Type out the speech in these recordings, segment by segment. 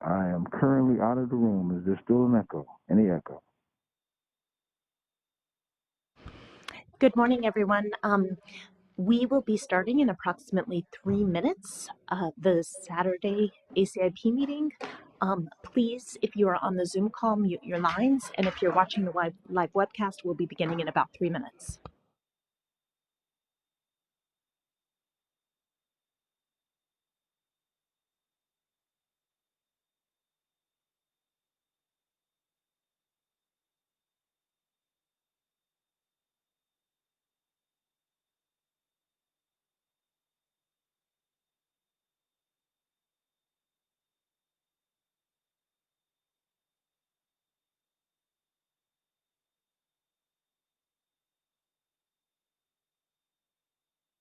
I am currently out of the room. Is there still an echo? Any echo? Good morning, everyone. We will be starting in approximately 3 minutes, the Saturday ACIP meeting. Please, if you are on the Zoom call, mute your lines, and if you're watching the live webcast, we'll be beginning in about 3 minutes.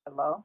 Hello?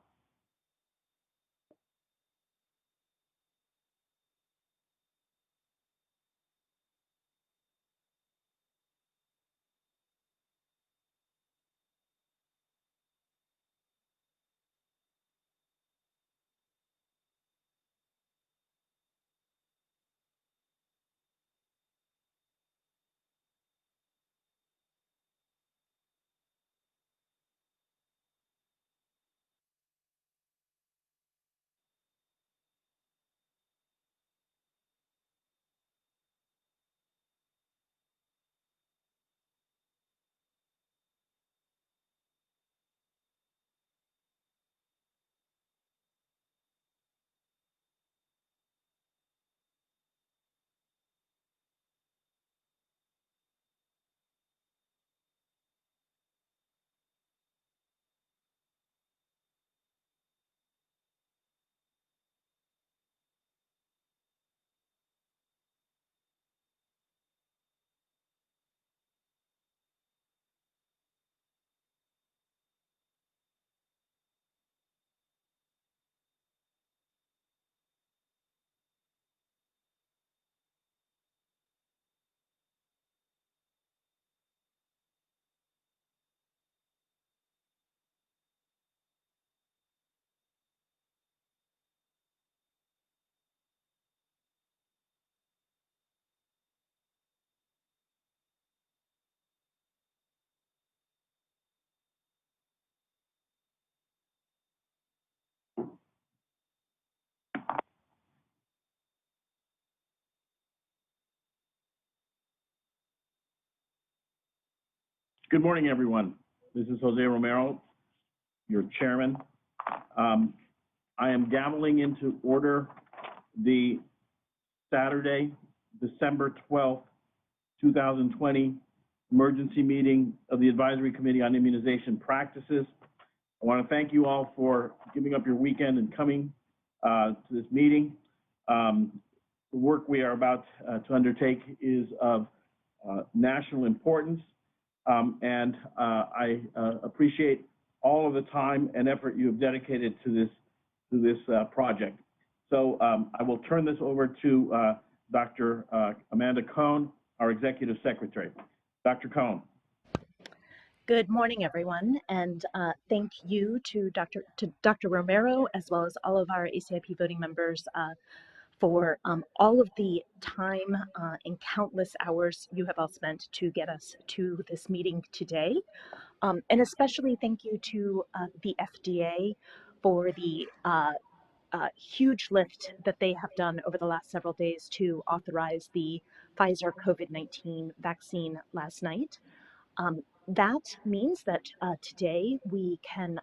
Good morning, everyone. This is Jose Romero, your chairman. I am gaveling into order the Saturday, December 12th, 2020 emergency meeting of the Advisory Committee on Immunization Practices. I want to thank you all for giving up your weekend and coming to this meeting. The work we are about to undertake is of national importance. And I appreciate all of the time and effort you have dedicated to this project. So I will turn this over to Dr. Amanda Cohn, our Executive Secretary. Dr. Cohn. Good morning, everyone, and thank you to Dr. Romero, as well as all of our ACIP voting members for all of the time and countless hours you have all spent to get us to this meeting today. And especially thank you to the FDA for the huge lift that they have done over the last several days to authorize the Pfizer COVID-19 vaccine last night. That means that today we can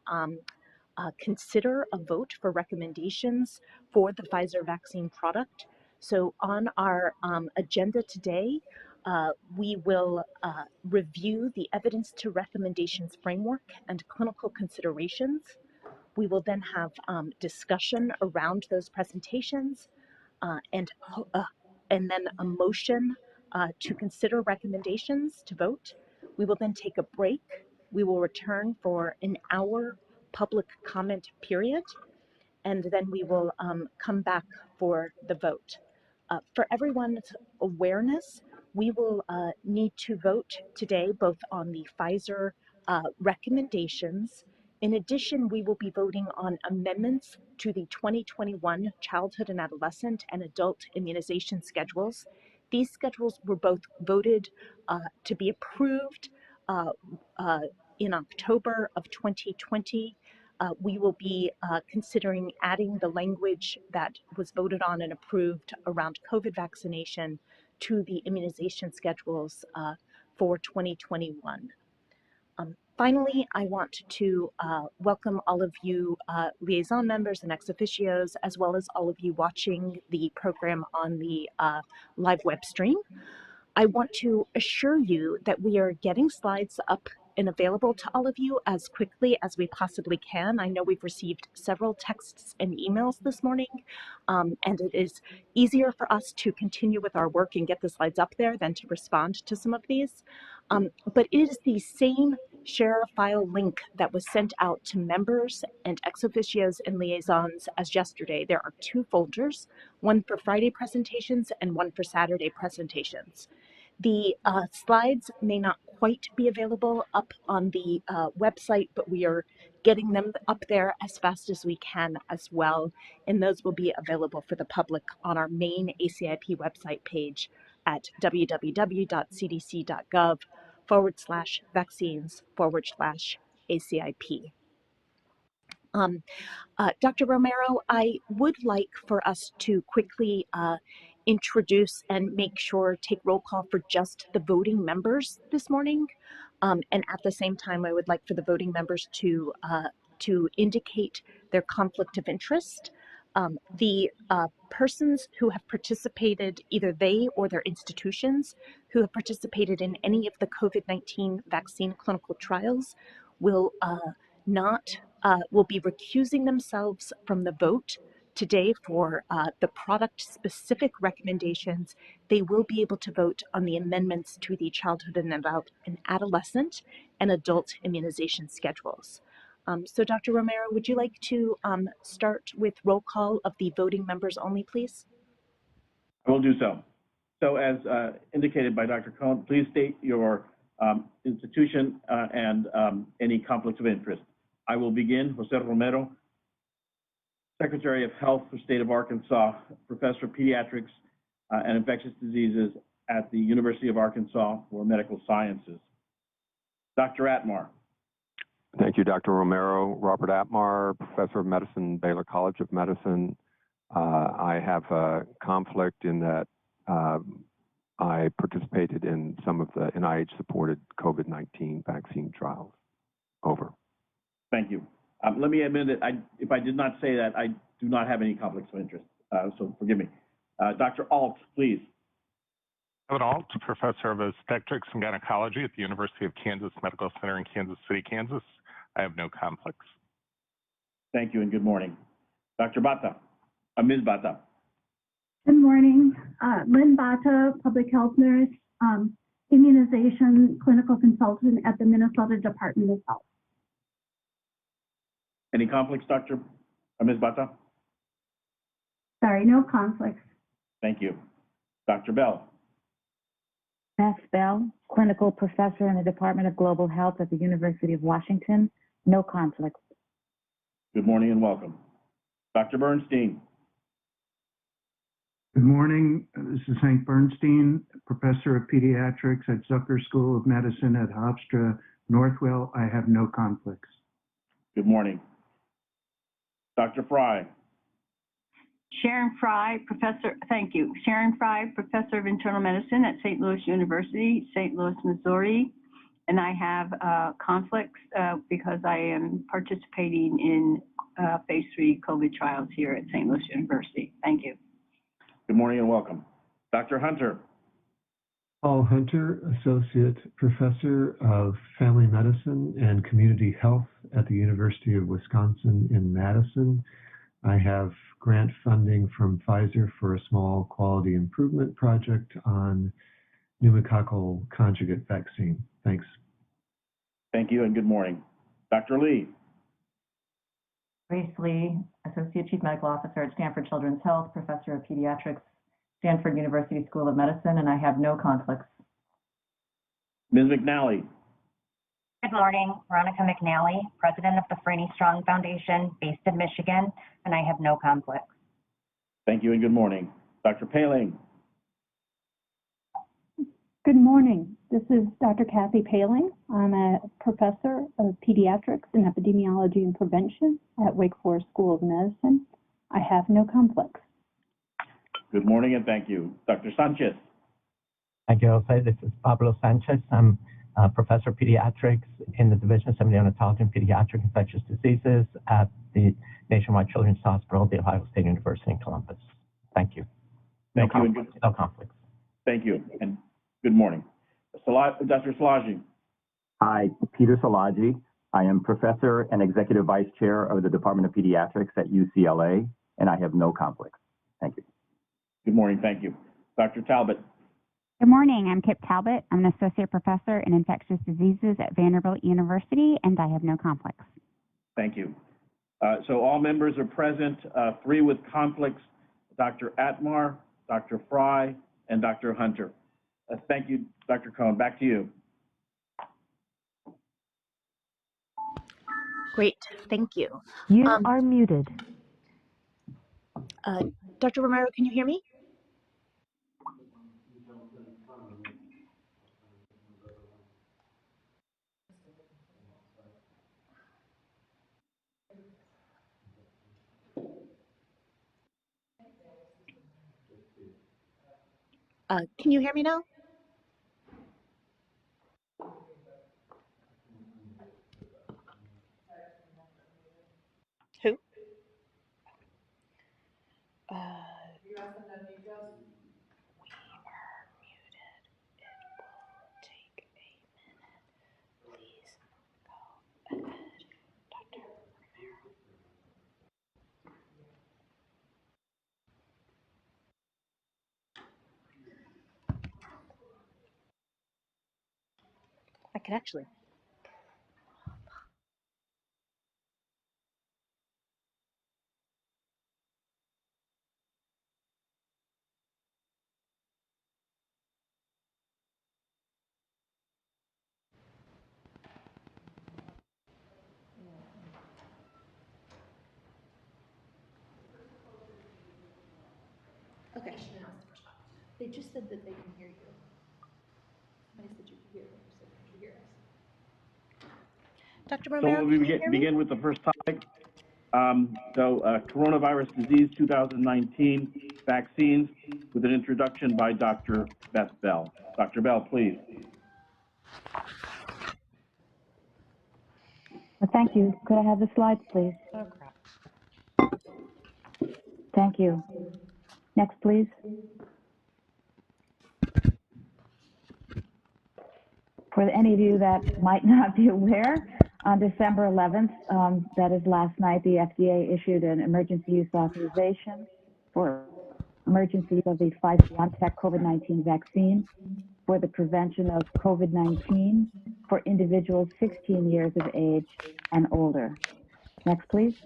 consider a vote for recommendations for the Pfizer vaccine product. So on our agenda today, we will review the evidence to recommendations framework and clinical considerations. We will then have discussion around those presentations and then a motion to consider recommendations to vote. We will then take a break. We will return for an hour public comment period, and then we will come back for the vote. For everyone's awareness, we will need to vote today both on the Pfizer recommendations In addition, we will be voting on amendments to the 2021 childhood and adolescent and adult immunization schedules. These schedules were both voted to be approved uh, uh, in October of 2020. We will be considering adding the language that was voted on and approved around COVID vaccination to the immunization schedules for 2021. Finally, I want to welcome all of you liaison members and ex officios, as well as all of you watching the program on the live web stream. I want to assure you that we are getting slides up and available to all of you as quickly as we possibly can. I know we've received several texts and emails this morning, and it is easier for us to continue with our work and get the slides up there than to respond to some of these. But it is the same share a file link that was sent out to members and ex officios and liaisons as yesterday. There are two folders, one for Friday presentations and one for Saturday presentations. The slides may not quite be available up on the website, but we are getting them up there as fast as we can as well. And those will be available for the public on our main ACIP website page at www.cdc.gov/vaccines/ACIP. Dr. Romero, I would like for us to quickly introduce and make sure take roll call for just the voting members this morning. And at the same time, I would like for the voting members to indicate their conflict of interest. The persons who have participated, either they or their institutions, who have participated in any of the COVID-19 vaccine clinical trials will will be recusing themselves from the vote today for the product-specific recommendations. They will be able to vote on the amendments to the childhood and adolescent and adult immunization schedules. So Dr. Romero, would you like to start with roll call of the voting members only, please? I will do so. So as indicated by Dr. Cohn, please state your institution and any conflicts of interest. I will begin. Jose Romero, Secretary of Health for State of Arkansas, Professor of Pediatrics and Infectious Diseases at the University of Arkansas for Medical Sciences. Dr. Atmar. Thank you, Dr. Romero. Robert Atmar, Professor of Medicine, Baylor College of Medicine. I have a conflict in that I participated in some of the NIH-supported COVID-19 vaccine trials. Over. Thank you. Let me admit that if I did not say that, I do not have any conflicts of interest, so forgive me. Dr. Alt, please. Howard Alt, Professor of Obstetrics and Gynecology at the University of Kansas Medical Center in Kansas City, Kansas. I have no conflicts. Thank you and good morning. Dr. Bata, Ms. Bata. Good morning. Lynn Bata, public health nurse, immunization clinical consultant at the Minnesota Department of Health. Any conflicts, Ms. Bata? Sorry, no conflicts. Thank you. Dr. Bell. Beth Bell, clinical professor in the Department of Global Health at the University of Washington. No conflicts. Good morning and welcome. Dr. Bernstein. Good morning. This is Hank Bernstein, professor of pediatrics at Zucker School of Medicine at Hofstra Northwell. I have no conflicts. Good morning. Dr. Fry. Sharon Fry, professor, thank you. Sharon Fry, professor of internal medicine at St. Louis University, St. Louis, Missouri. And I have conflicts because I am participating in phase 3 COVID trials here at St. Louis University. Thank you. Good morning and welcome. Dr. Hunter. Paul Hunter, Associate Professor of Family Medicine and Community Health at the University of Wisconsin in Madison. I have grant funding from Pfizer for a small quality improvement project on pneumococcal conjugate vaccine. Thanks. Thank you and good morning. Dr. Lee. Grace Lee, Associate Chief Medical Officer at Stanford Children's Health, Professor of Pediatrics, Stanford University School of Medicine, and I have no conflicts. Ms. McNally. Good morning, Veronica McNally, President of the Franny Strong Foundation, based in Michigan, and I have no conflicts. Thank you and good morning. Dr. Paling. Good morning. This is Dr. Kathy Paling. I'm a professor of pediatrics and epidemiology and prevention at Wake Forest School of Medicine. I have no conflicts. Good morning and thank you. Dr. Sanchez. Thank you, Jose. This is Pablo Sanchez. I'm Professor of Pediatrics in the Division of Neonatology and Pediatric Infectious Diseases at the Nationwide Children's Hospital, The Ohio State University in Columbus. Thank you. No conflicts. Thank you and good morning. Dr. Szilagyi. Hi, Peter Szilagyi. I am Professor and Executive Vice Chair of the Department of Pediatrics at UCLA, and I have no conflicts. Thank you. Good morning, thank you. Dr. Talbot. Good morning, I'm Kip Talbot. I'm an Associate Professor in Infectious Diseases at Vanderbilt University, and I have no conflicts. Thank you. So all members are present, 3 with conflicts, Dr. Atmar, Dr. Fry, and Dr. Hunter. Thank you, Dr. Cohen. Back to you. Great, thank you. You are muted. Dr. Romero, can you hear me? Can you hear me now? Who? We are muted. It will take a minute. Please go ahead, Dr. Romero. I could actually. Okay. They just said that they can hear you. Somebody said you could hear them. You said you could hear us. Dr. Romero, so we begin with the first topic. Coronavirus disease 2019 vaccines with an introduction by Dr. Beth Bell. Dr. Bell, please. Well, thank you. Could I have the slides, please? Oh, crap. Thank you. Next, please. For any of you that might not be aware, on December 11th, that is last night, the FDA issued an emergency use authorization for emergency use of the Pfizer-BioNTech COVID-19 vaccine for the prevention of COVID-19 for individuals 16 years of age and older. Next, please.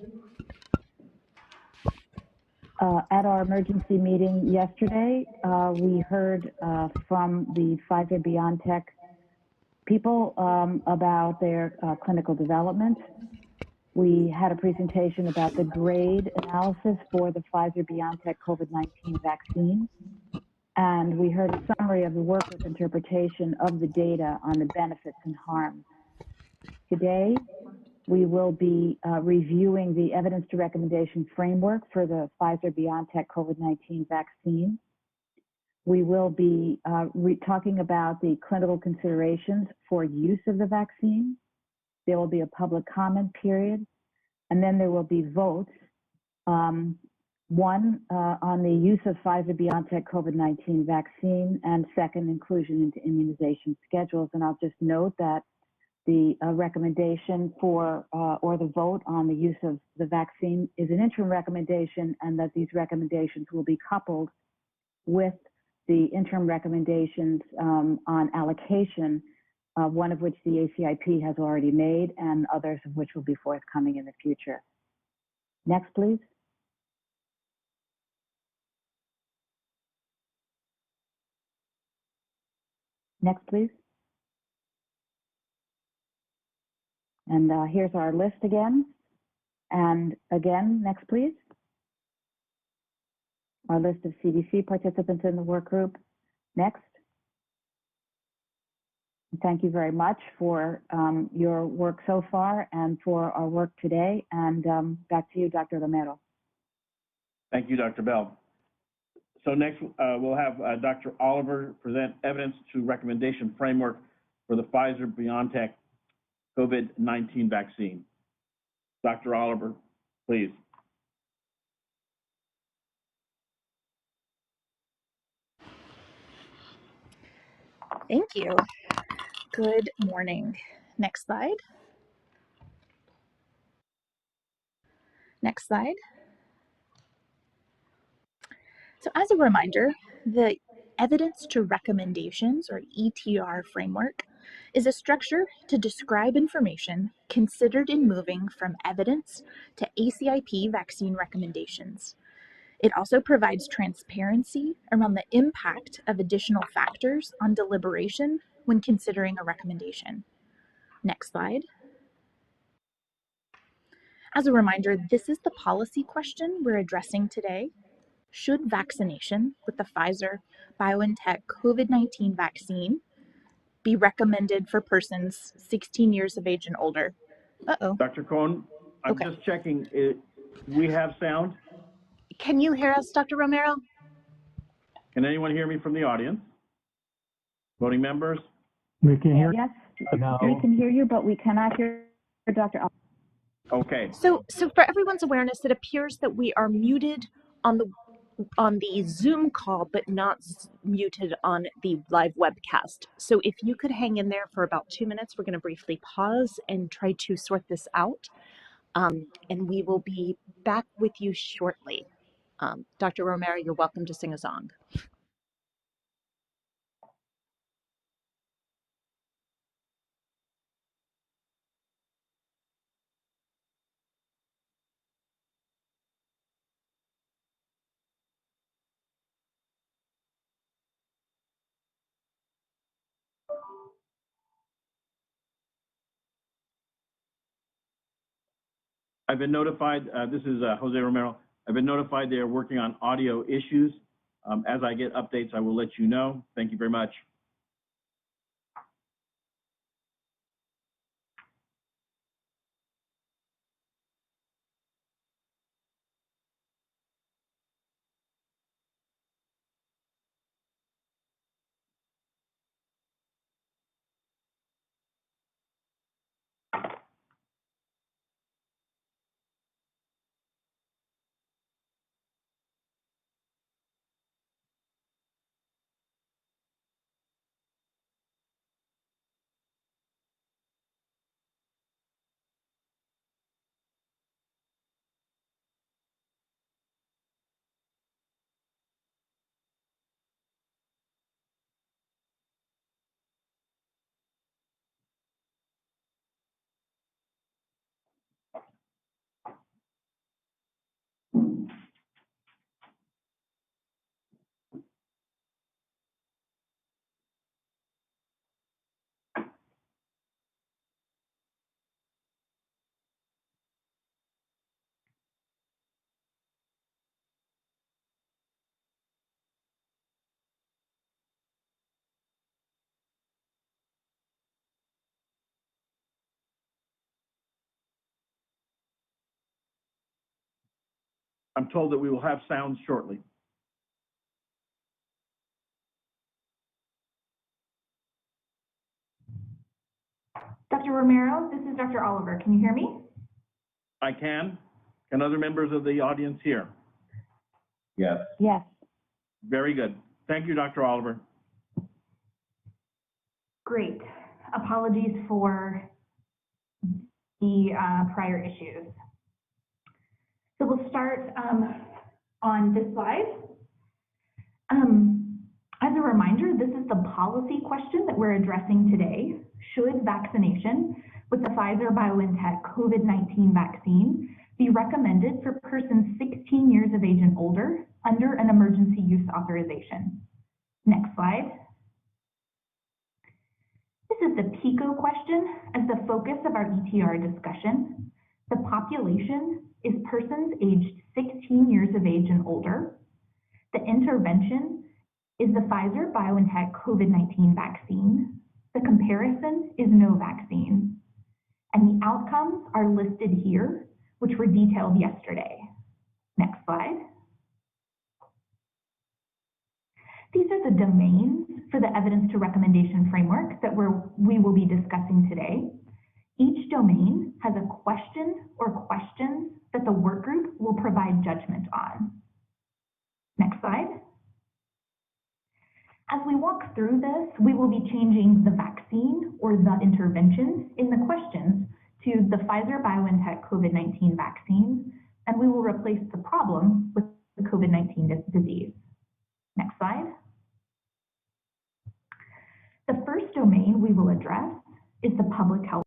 At our emergency meeting yesterday, we heard from the Pfizer-BioNTech people about their clinical development. We had a presentation about the grade analysis for the Pfizer-BioNTech COVID-19 vaccine. And we heard a summary of the workgroup interpretation of the data on the benefits and harms. Today, we will be reviewing the evidence to recommendation framework for the Pfizer-BioNTech COVID-19 vaccine. We will be talking about the clinical considerations for use of the vaccine. There will be a public comment period, and then there will be votes. One, on the use of Pfizer-BioNTech COVID-19 vaccine, and second, inclusion into immunization schedules. And I'll just note that the recommendation for, or the vote on the use of the vaccine is an interim recommendation, and that these recommendations will be coupled with the interim recommendations on allocation, one of which the ACIP has already made, and others of which will be forthcoming in the future. Next, please. Next, please. And here's our list again. And again, next please. Our list of CDC participants in the work group. Next. Thank you very much for your work so far and for our work today. And back to you, Dr. Romero. Thank you, Dr. Bell. So next, we'll have Dr. Oliver present evidence to recommendation framework for the Pfizer-BioNTech COVID-19 vaccine. Dr. Oliver, please. Thank you. Good morning. Next slide. Next slide. So as a reminder, the Evidence to Recommendations, or ETR framework, is a structure to describe information considered in moving from evidence to ACIP vaccine recommendations. It also provides transparency around the impact of additional factors on deliberation when considering a recommendation. Next slide. As a reminder, this is the policy question we're addressing today. Should vaccination with the Pfizer-BioNTech COVID-19 vaccine be recommended for persons 16 years of age and older? Uh-oh. Dr. Cohn, I'm just checking. We have sound? Can you hear us, Dr. Romero? Can anyone hear me from the audience? Voting members? We can hear. Yes, No. we can hear you, but we cannot hear Dr. Okay. So for everyone's awareness, it appears that we are muted on the Zoom call, but not muted on the live webcast. So if you could hang in there for about 2 minutes, we're going to briefly pause and try to sort this out. And we will be back with you shortly. Dr. Romero, you're welcome to sing a song. I've been notified, this is Jose Romero. I've been notified they are working on audio issues. As I get updates, I will let you know. Thank you very much. I'm told that we will have sound shortly. Dr. Romero, this is Dr. Oliver. Can you hear me? I can. Can other members of the audience hear? Yes. Yes. Very good. Thank you, Dr. Oliver. Great. Apologies for the prior issues. So we'll start on this slide. As a reminder, this is the policy question that we're addressing today. Should vaccination with the Pfizer-BioNTech COVID-19 vaccine be recommended for persons 16 years of age and older under an emergency use authorization? Next slide. This This is the PICO question as the focus of our ETR discussion. The population is persons aged 16 years of age and older. The intervention is the Pfizer-BioNTech COVID-19 vaccine. The comparison is no vaccine. And the outcomes are listed here, which were detailed yesterday. Next slide. These are the domains for the evidence to recommendation framework that we will be discussing today. Each domain has a question or questions that the work group will provide judgment on. Next slide. As we walk through this, we will be changing the vaccine or the intervention in the questions to the Pfizer-BioNTech COVID-19 vaccine, and we will replace the problem with the COVID-19 disease. Next slide. The first domain we will address is the public health.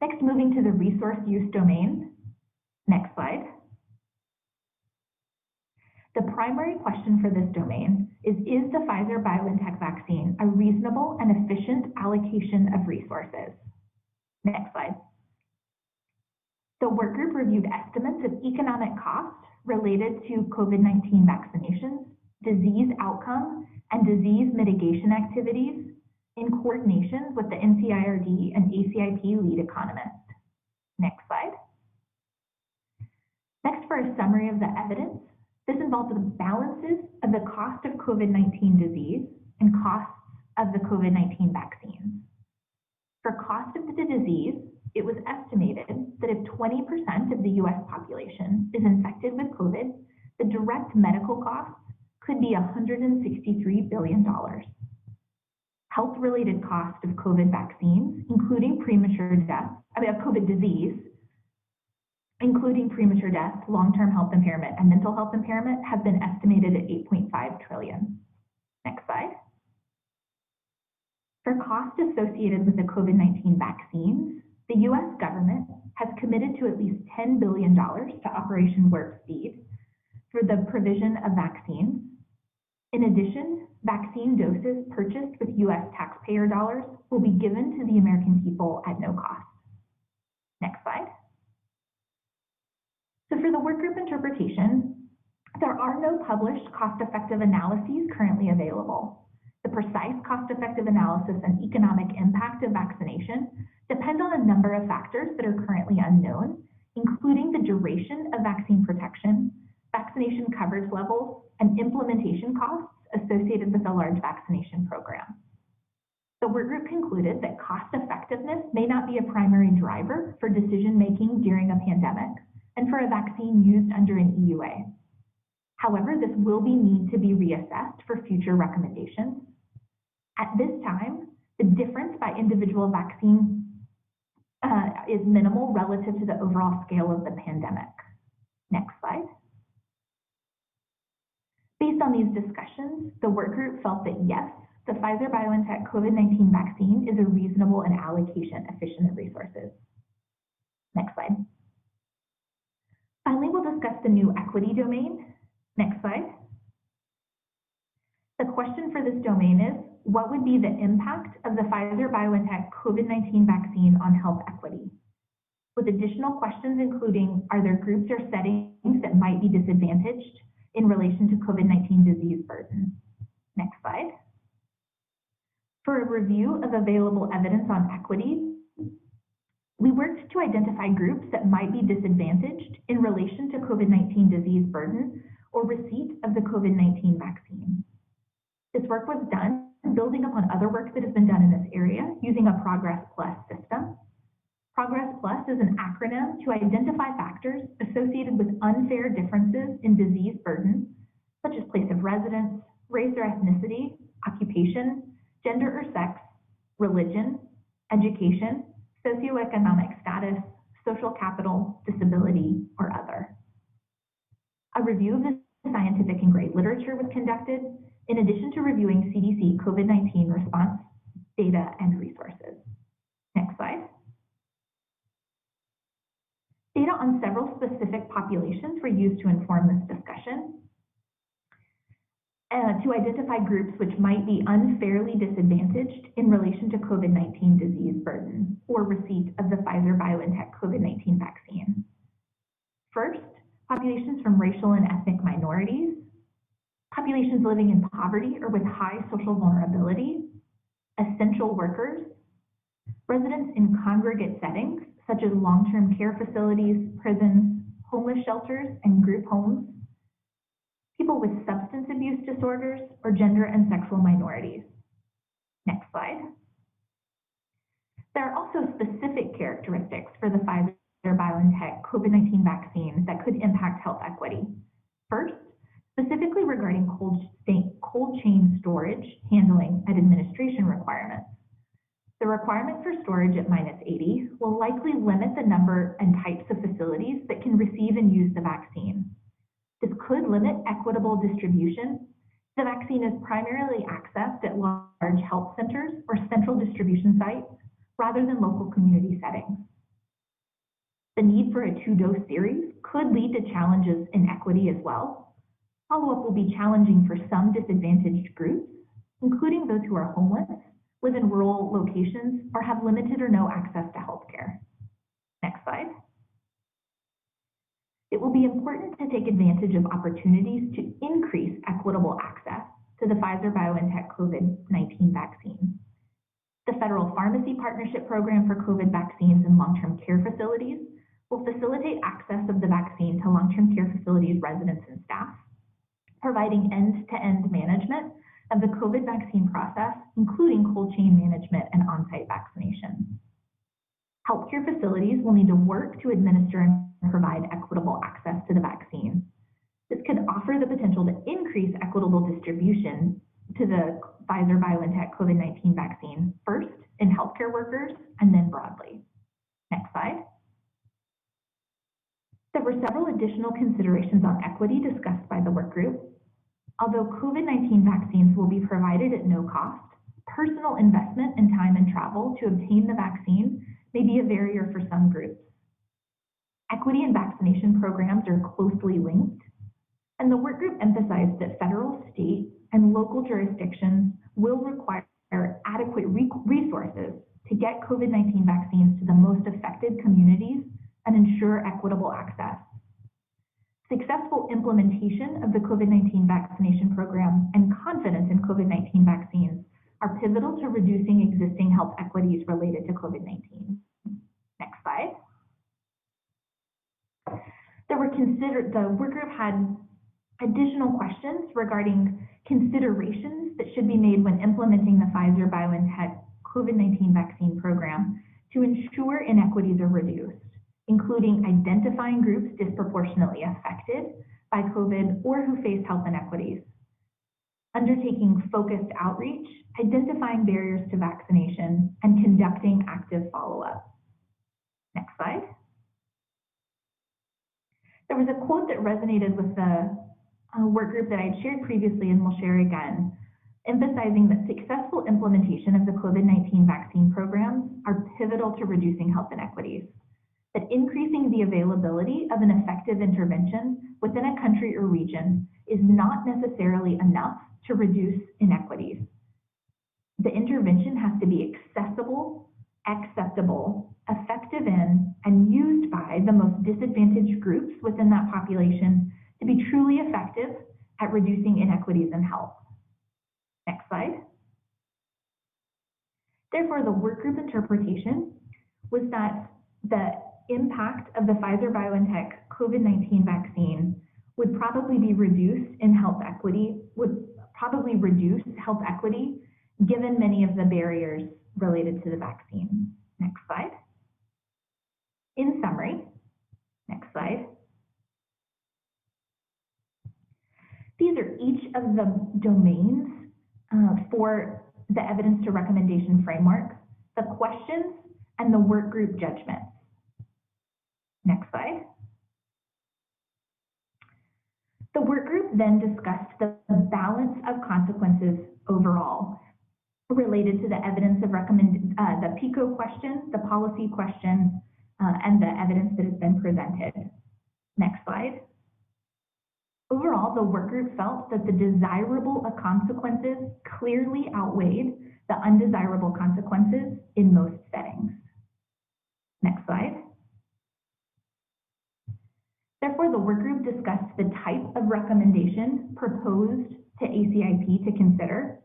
Next, moving to the resource use domain. Next slide. The primary question for this domain is the Pfizer-BioNTech vaccine a reasonable and efficient allocation of resources? Next slide. The work group reviewed estimates of economic cost related to COVID-19 vaccinations, disease outcome, and disease mitigation activities in coordination with the NCIRD and ACIP lead economist. Next slide. Next, for a summary of the evidence, this involves the balances of the cost of COVID-19 disease and costs of the COVID-19 vaccines. For cost of the disease, it was estimated that if 20% of the US population is infected with COVID, the direct medical costs could be $163 billion. Health-related cost of COVID vaccines, including premature death, COVID disease, including premature death, long-term health impairment, and mental health impairment, have been estimated at $8.5 trillion. Next slide. For costs associated with the COVID-19 vaccines, the US government has committed to at least $10 billion to Operation Warp Speed for the provision of vaccines. In addition, vaccine doses purchased with US taxpayer dollars will be given to the American people at no cost. Next slide. So for the workgroup interpretation, there are no published cost-effective analyses currently available. The precise cost-effective analysis and economic impact of vaccination depend on a number of factors that are currently unknown, including the duration of vaccine protection, vaccination coverage levels, and implementation costs associated with a large vaccination program. The workgroup concluded that cost effectiveness may not be a primary driver for decision-making during a pandemic and for a vaccine used under an EUA. However, this will need to be reassessed for future recommendations. At this time, the difference by individual vaccine is minimal relative to the overall scale of the pandemic. Next slide. Based on these discussions, the workgroup felt that yes, the Pfizer-BioNTech COVID-19 vaccine is a reasonable and allocation efficient of resources. Next slide. Finally, we'll discuss the new equity domain. Next slide. The question for this domain is, what would be the impact of the Pfizer-BioNTech COVID-19 vaccine on health equity? With additional questions including, are there groups or settings that might be disadvantaged in relation to COVID-19 disease burden? Next slide. For a review of available evidence on equity, we worked to identify groups that might be disadvantaged in relation to COVID-19 disease burden or receipt of the COVID-19 vaccine. This work was done building upon other work that has been done in this area using a Progress Plus system. Progress Plus is an acronym to identify factors associated with unfair differences in disease burden, such as place of residence, race or ethnicity, occupation, gender or sex, religion, education, socioeconomic status, social capital, disability, or other. A review of the scientific and grade literature was conducted, in addition to reviewing CDC COVID-19 response data and resources. Next slide. Data on several specific populations were used to inform this discussion. To identify groups which might be unfairly disadvantaged in relation to COVID-19 disease burden or receipt of the Pfizer-BioNTech COVID-19 vaccine. First, populations from racial and ethnic minorities, populations living in poverty or with high social vulnerability, essential workers, residents in congregate settings, such as long-term care facilities, prisons, homeless shelters, and group homes, people with substance abuse disorders, or gender and sexual minorities. Next slide. There are also specific characteristics for the Pfizer-BioNTech COVID-19 vaccine that could impact health equity. First, specifically regarding cold chain storage, handling, and administration requirements. The requirement for storage at -80 will likely limit the number and types of facilities that can receive and use the vaccine. This could limit equitable distribution. The vaccine is primarily accessed at large health centers or central distribution sites rather than local community settings. The need for a 2-dose series could lead to challenges in equity as well. Follow-up will be challenging for some disadvantaged groups, including those who are homeless, live in rural locations, or have limited or no access to healthcare. Next slide. It will be important to take advantage of opportunities to increase equitable access to the Pfizer-BioNTech COVID-19 vaccine. The Federal Pharmacy Partnership Program for COVID vaccines in long-term care facilities will facilitate access of the vaccine to long-term care facilities residents and staff, providing end-to-end management of the COVID vaccine process, including cold chain management and on-site vaccination. Healthcare facilities will need to work to administer and provide equitable access to the vaccine. This could offer the potential to increase equitable distribution to the Pfizer-BioNTech COVID-19 vaccine, first in healthcare workers and then broadly. Next slide. There were several additional considerations on equity discussed by the work group. Although COVID-19 vaccines will be provided at no cost, personal investment in time and travel to obtain the vaccine may be a barrier for some groups. Equity and vaccination programs are closely linked, and the work group emphasized that federal, state, and local jurisdictions will require adequate resources to get COVID-19 vaccines to the most affected communities and ensure equitable access. Successful implementation of the COVID-19 vaccination program and confidence in COVID-19 vaccines are pivotal to reducing existing health equities related to COVID-19. Next slide. The work group had additional questions regarding considerations that should be made when implementing the Pfizer-BioNTech COVID-19 vaccine program to ensure inequities are reduced, including identifying groups disproportionately affected by COVID or who face health inequities, undertaking focused outreach, identifying barriers to vaccination, and conducting active follow-up. Next slide. There was a quote that resonated with the work group that I had shared previously and will share again, emphasizing that successful implementation of the COVID-19 vaccine programs are pivotal to reducing health inequities, that increasing the availability of an effective intervention within a country or region is not necessarily enough to reduce inequities. The intervention has to be accessible, acceptable, effective in, and used by the most disadvantaged groups within that population to be truly effective at reducing inequities in health. Next slide. Therefore, the work group interpretation was that the impact of the Pfizer-BioNTech COVID-19 vaccine would probably be reduced in health equity, given many of the barriers related to the vaccine. Next slide. In summary, next slide. These are each of the domains for the evidence to recommendation framework, the questions, and the work group judgments. Next slide. The work group then discussed the balance of consequences overall related to the evidence of the PICO question, the policy question, and the evidence that has been presented. Next slide. Overall, the work group felt that the desirable consequences clearly outweighed the undesirable consequences in most settings. Next slide. Therefore, the work group discussed the type of recommendation proposed to ACIP to consider.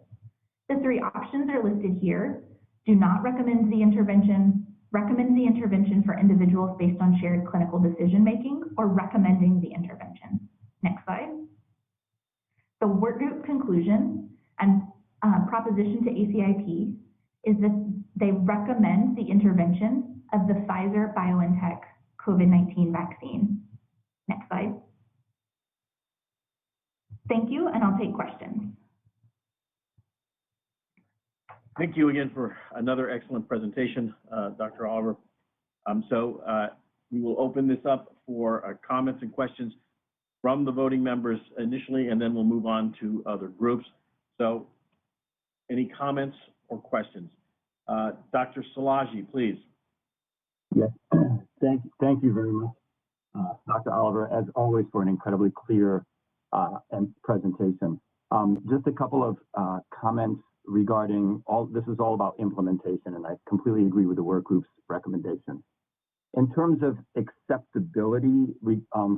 The three options are listed here. Do not recommend the intervention, recommend the intervention for individuals based on shared clinical decision-making, or recommending the intervention. Next slide. The work group conclusion and proposition to ACIP is that they recommend the intervention of the Pfizer-BioNTech COVID-19 vaccine. Next slide. Thank you, and I'll take questions. Thank you again for another excellent presentation, Dr. Oliver. We will open this up for comments and questions from the voting members initially, and then we'll move on to other groups. So any comments or questions? Dr. Szilagyi, please. Yes, thank you very much, Dr. Oliver, as always, for an incredibly clear and presentation. Just a couple of comments regarding this is all about implementation, and I completely agree with the work group's recommendation. In terms of acceptability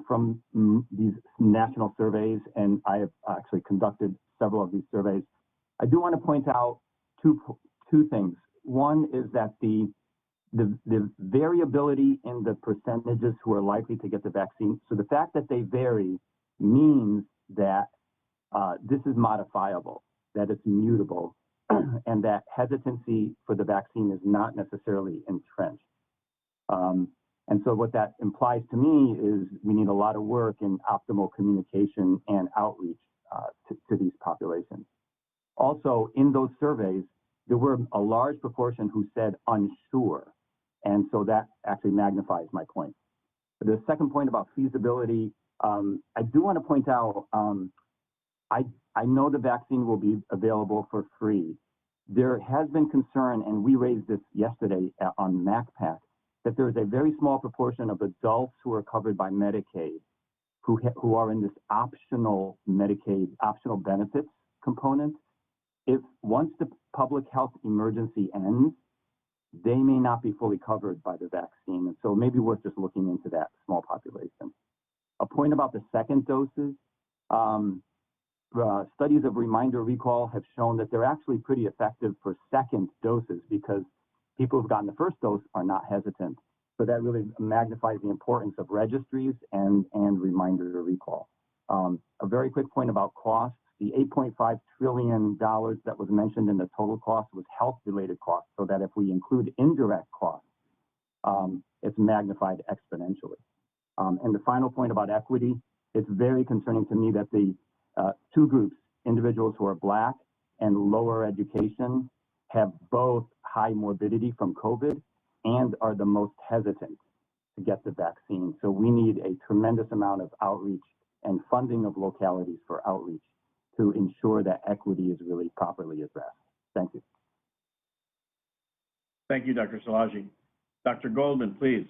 from these national surveys, and I have actually conducted several of these surveys, I do want to point out two things. One is that the variability in the percentages who are likely to get the vaccine. So the fact that they vary means that this is modifiable, that it's mutable, and that hesitancy for the vaccine is not necessarily entrenched. And so what that implies to me is we need a lot of work in optimal communication and outreach to these populations. Also, in those surveys, there were a large proportion who said unsure. And so that actually magnifies my point. The second point about feasibility, I do want to point out, I know the vaccine will be available for free. There has been concern, and we raised this yesterday on MacPac, that there is a very small proportion of adults who are covered by Medicaid who are in this optional Medicaid, optional benefits component. If once the public health emergency ends, they may not be fully covered by the vaccine. And so maybe worth just looking into that small population. A point about the second doses, studies of reminder recall have shown that they're actually pretty effective for second doses because people who've gotten the first dose are not hesitant. So that really magnifies the importance of registries and reminder recall. A very quick point about costs. The $8.5 trillion that was mentioned in the total cost was health-related costs, so that if we include indirect costs, it's magnified exponentially. And the final point about equity, it's very concerning to me that the two groups, individuals who are Black and lower education, have both high morbidity from COVID and are the most hesitant to get the vaccine. So we need a tremendous amount of outreach and funding of localities for outreach to ensure that equity is really properly addressed. Thank you. Thank you, Dr. Szilagyi. Dr. Goldman, please.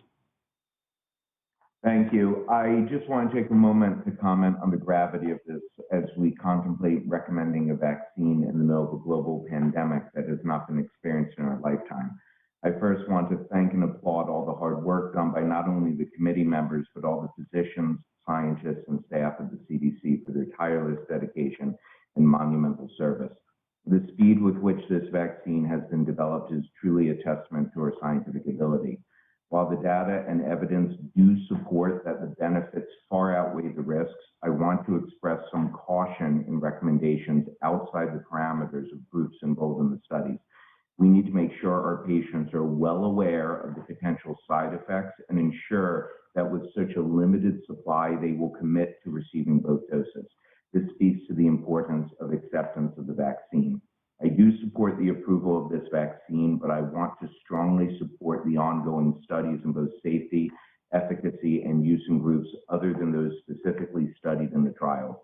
Thank you. I just want to take a moment to comment on the gravity of this as we contemplate recommending a vaccine in the middle of a global pandemic that has not been experienced in our lifetime. I first want to thank and applaud all the hard work done by not only the committee members, but all the physicians, scientists, and staff of the CDC for their tireless dedication and monumental service. The speed with which this vaccine has been developed is truly a testament to our scientific ability. While the data and evidence do support that the benefits far outweigh the risks, I want to express some caution in recommendations outside the parameters of groups enrolled in the studies. We need to make sure our patients are well aware of the potential side effects and ensure that with such a limited supply, they will commit to receiving both doses. This speaks to the importance of acceptance of the vaccine. I do support the approval of this vaccine, but I want to strongly support the ongoing studies in both safety, efficacy, and use in groups other than those specifically studied in the trials.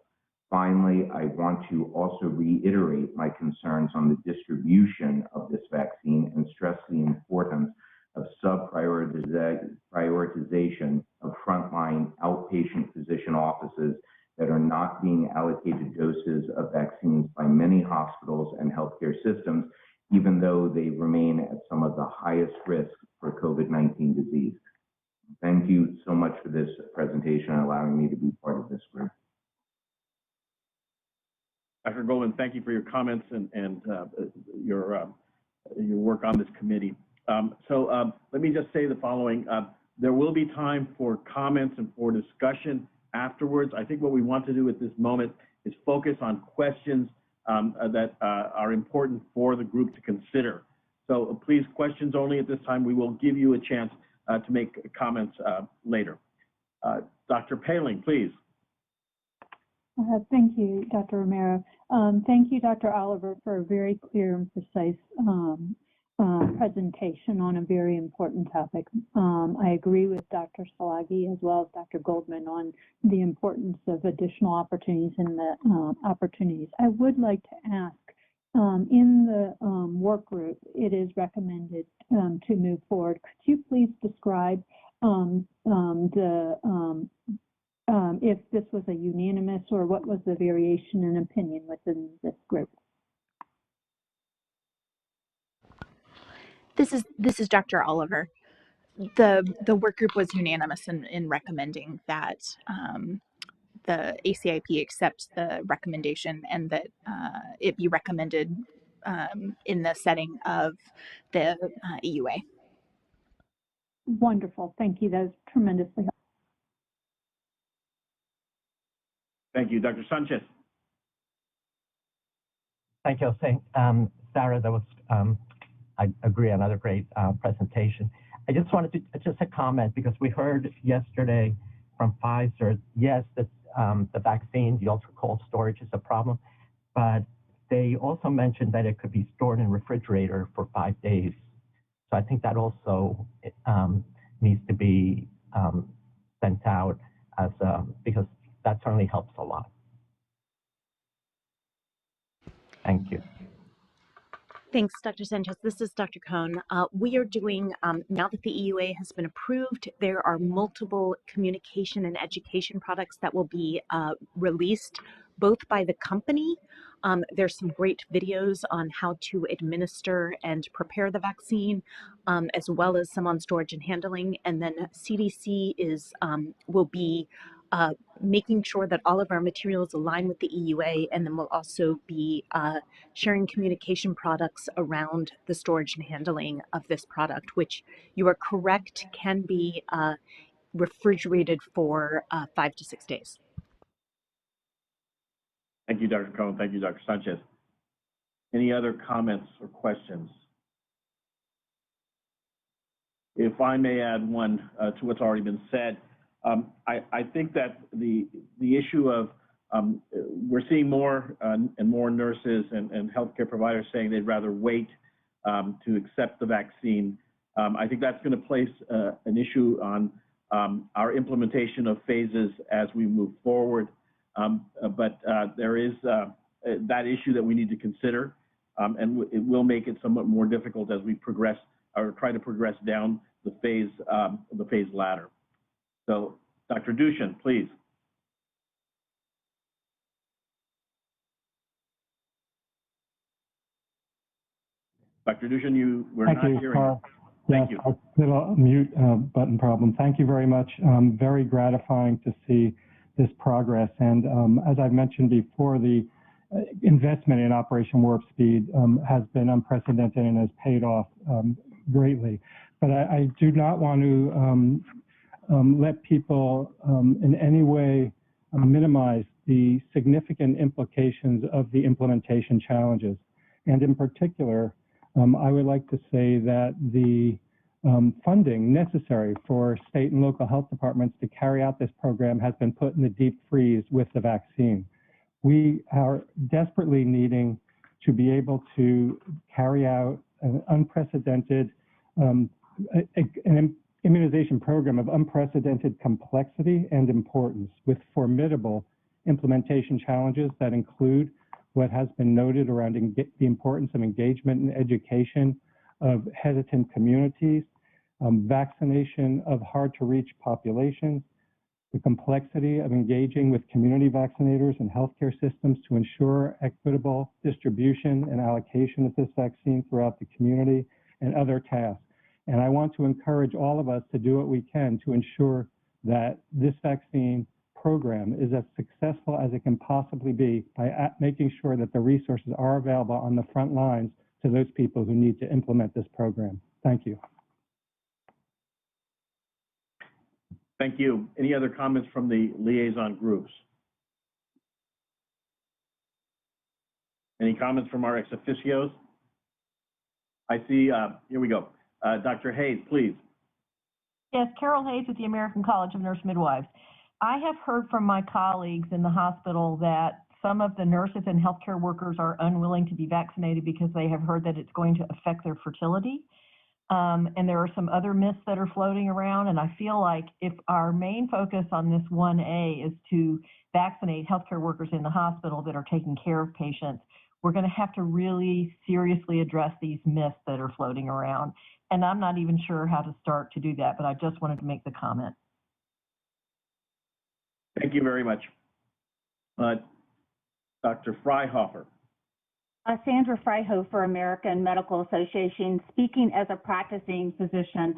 Finally, I want to also reiterate my concerns on the distribution of this vaccine and stress the importance of prioritization of frontline outpatient physician offices that are not being allocated doses of vaccines by many hospitals and healthcare systems, even though they remain at some of the highest risks for COVID-19 disease. Thank you so much for this presentation and allowing me to be part of this group. Dr. Goldman, thank you for your comments and your work on this committee. Let me just say the following. There will be time for comments and for discussion afterwards. I think what we want to do at this moment is focus on questions that are important for the group to consider. So please, questions only at this time. We will give you a chance to make comments later. Dr. Paling, please. Thank you, Dr. Romero. Thank you, Dr. Oliver, for a very clear and precise presentation on a very important topic. I agree with Dr. Szilagyi as well as Dr. Goldman on the importance of additional opportunities and the opportunities. I would like to ask In the work group, it is recommended to move forward. Could you please describe if this was a unanimous or what was the variation in opinion within this group? This is Dr. Oliver. The work group was unanimous in recommending that the ACIP accept the recommendation and that it be recommended in the setting of the EUA. Wonderful. Thank you. That was tremendously helpful. Thank you. Dr. Sanchez. Thank you. Sarah, that was, I agree, another great presentation. I just wanted to, just a comment, because we heard yesterday from Pfizer, yes, the vaccine, the ultra-cold storage is a problem, but they also mentioned that it could be stored in a refrigerator for 5 days. So I think that also needs to be sent out as because that certainly helps a lot. Thank you. Thanks, Dr. Sanchez. This is Dr. Cohn. We are doing, now that the EUA has been approved, there are multiple communication and education products that will be released both by the company. There's some great videos on how to administer and prepare the vaccine, as well as some on storage and handling. And then CDC will be making sure that all of our materials align with the EUA, and then we'll also be sharing communication products around the storage and handling of this product, which you are correct can be refrigerated for 5 to 6 days. Thank you, Dr. Cohn. Thank you, Dr. Sanchez. Any other comments or questions? If I may add one to what's already been said, I think that the issue of we're seeing more and more nurses and healthcare providers saying they'd rather wait to accept the vaccine. I think that's going to place an issue on our implementation of phases as we move forward. But there is that issue that we need to consider, and it will make it somewhat more difficult as we progress or try to progress down the phase ladder. So, Dr. Dushan, please. Dr. Dushan, we're not hearing. Thank you. A little mute button problem. Thank you very much. Very gratifying to see this progress. And as I've mentioned before, the investment in Operation Warp Speed has been unprecedented and has paid off greatly. But I do not want to let people in any way minimize the significant implications of the implementation challenges. And in particular, I would like to say that the funding necessary for state and local health departments to carry out this program has been put in the deep freeze with the vaccine. We are desperately needing to be able to carry out an unprecedented an immunization program of unprecedented complexity and importance with formidable implementation challenges that include what has been noted around the importance of engagement and education of hesitant communities, vaccination of hard-to-reach populations, the complexity of engaging with community vaccinators and healthcare systems to ensure equitable distribution and allocation of this vaccine throughout the community, and other tasks. And I want to encourage all of us to do what we can to ensure that this vaccine program is as successful as it can possibly be by making sure that the resources are available on the front lines to those people who need to implement this program. Thank you. Thank you. Any other comments from the liaison groups? Any comments from our ex officios? I see, here we go. Dr. Hayes, please. Yes, Carol Hayes with the American College of Nurse Midwives. I have heard from my colleagues in the hospital that some of the nurses and healthcare workers are unwilling to be vaccinated because they have heard that it's going to affect their fertility. And there are some other myths that are floating around. And I feel like if our main focus on this 1A is to vaccinate healthcare workers in the hospital that are taking care of patients, we're going to have to really seriously address these myths that are floating around. And I'm not even sure how to start to do that, but I just wanted to make the comment. Thank you very much. Dr. Freihofer. Sandra Freihofer, American Medical Association, speaking as a practicing physician.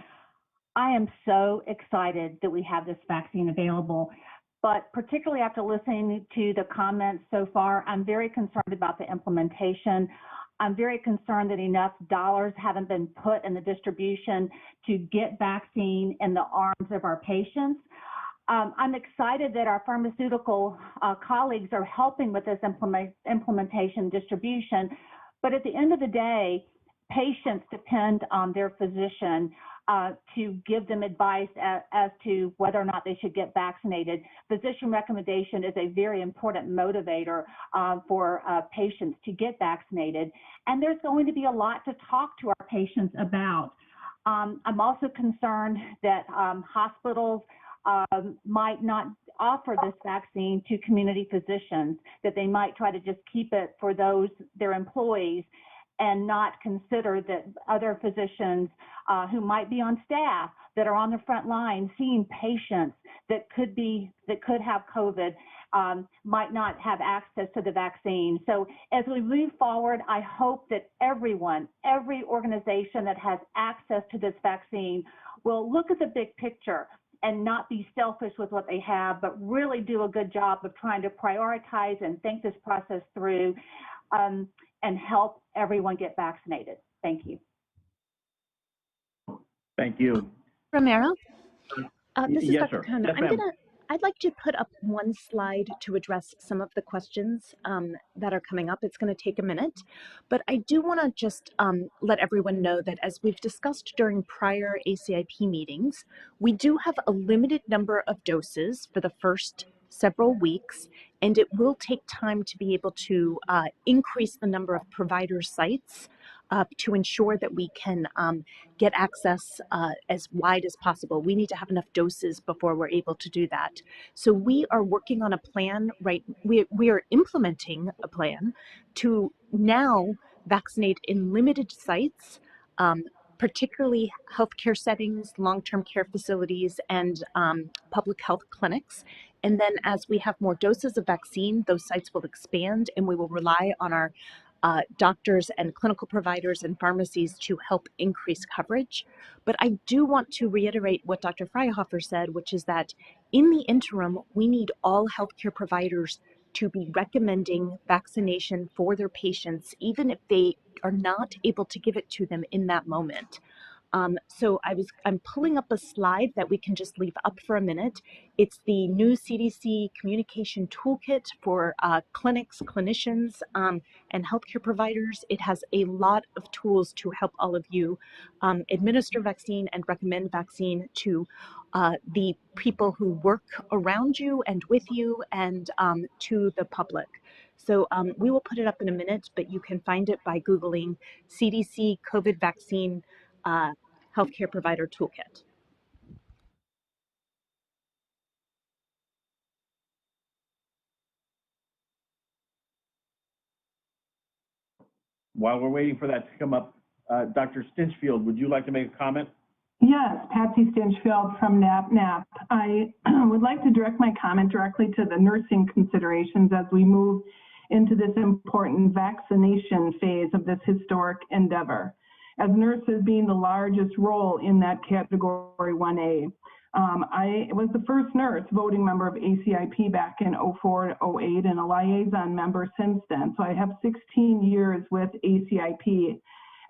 I am so excited that we have this vaccine available, but particularly after listening to the comments so far, I'm very concerned about the implementation. I'm very concerned that enough dollars haven't been put in the distribution to get vaccine in the arms of our patients. I'm excited that our pharmaceutical colleagues are helping with this implementation distribution, but at the end of the day, patients depend on their physician to give them advice as to whether or not they should get vaccinated. Physician recommendation is a very important motivator for patients to get vaccinated, and there's going to be a lot to talk to our patients about. I'm also concerned that hospitals might not offer this vaccine to community physicians, that they might try to just keep it for their employees and not consider that other physicians who might be on staff that are on the front line seeing patients that could have COVID might not have access to the vaccine. So as we move forward, I hope that every organization that has access to this vaccine will look at the big picture and not be selfish with what they have, but really do a good job of trying to prioritize and think this process through and help everyone get vaccinated. Thank you. Thank you. Romero, this is Yes, Dr. sir. Kona. Yes, I'd like to put up one slide to address some of the questions that are coming up. It's going to take a minute, but I do want to just let everyone know that as we've discussed during prior ACIP meetings, we do have a limited number of doses for the first several weeks, and it will take time to be able to increase the number of provider sites to ensure that we can get access as wide as possible. We need to have enough doses before we're able to do that. So we are working on a plan, right? We are implementing a plan to now vaccinate in limited sites, particularly healthcare settings, long-term care facilities, and public health clinics. And then as we have more doses of vaccine, those sites will expand, and we will rely on our doctors and clinical providers and pharmacies to help increase coverage. But I do want to reiterate what Dr. Freihofer said, which is that in the interim, we need all healthcare providers to be recommending vaccination for their patients, even if they are not able to give it to them in that moment. So I'm pulling up a slide that we can just leave up for a minute. It's the new CDC communication toolkit for clinics, clinicians, and healthcare providers. It has a lot of tools to help all of you administer vaccine and recommend vaccine to the people who work around you and with you and to the public. So we will put it up in a minute, but you can find it by Googling CDC COVID vaccine healthcare provider toolkit. While we're waiting for that to come up, Dr. Stinchfield, would you like to make a comment? Yes, Patsy Stinchfield from NAP. I would like to direct my comment directly to the nursing considerations as we move into this important vaccination phase of this historic endeavor. As nurses being the largest role in that category 1A. I was the first nurse voting member of ACIP back in 04-08 and a liaison member since then. So I have 16 years with ACIP.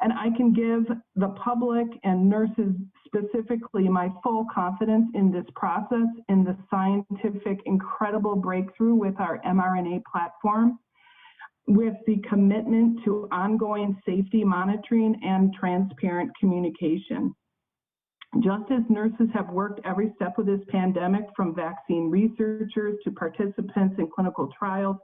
And I can give the public and nurses specifically my full confidence in this process, in the scientific incredible breakthrough with our mRNA platform, with the commitment to ongoing safety monitoring and transparent communication. Just as nurses have worked every step of this pandemic, from vaccine researchers to participants in clinical trials,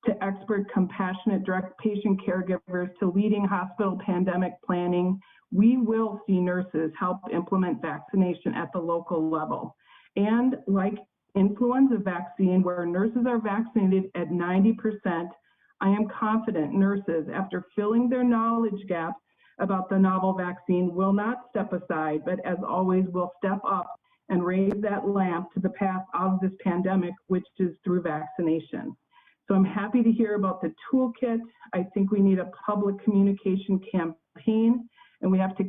to expert, compassionate, direct patient caregivers, to leading hospital pandemic planning, we will see nurses help implement vaccination at the local level. And like influenza vaccine, where nurses are vaccinated at 90%, I am confident nurses, after filling their knowledge gaps about the novel vaccine, will not step aside, but as always will step up and raise that lamp to the path out of this pandemic, which is through vaccination. So I'm happy to hear about the toolkit. I think we need a public communication campaign, and we have to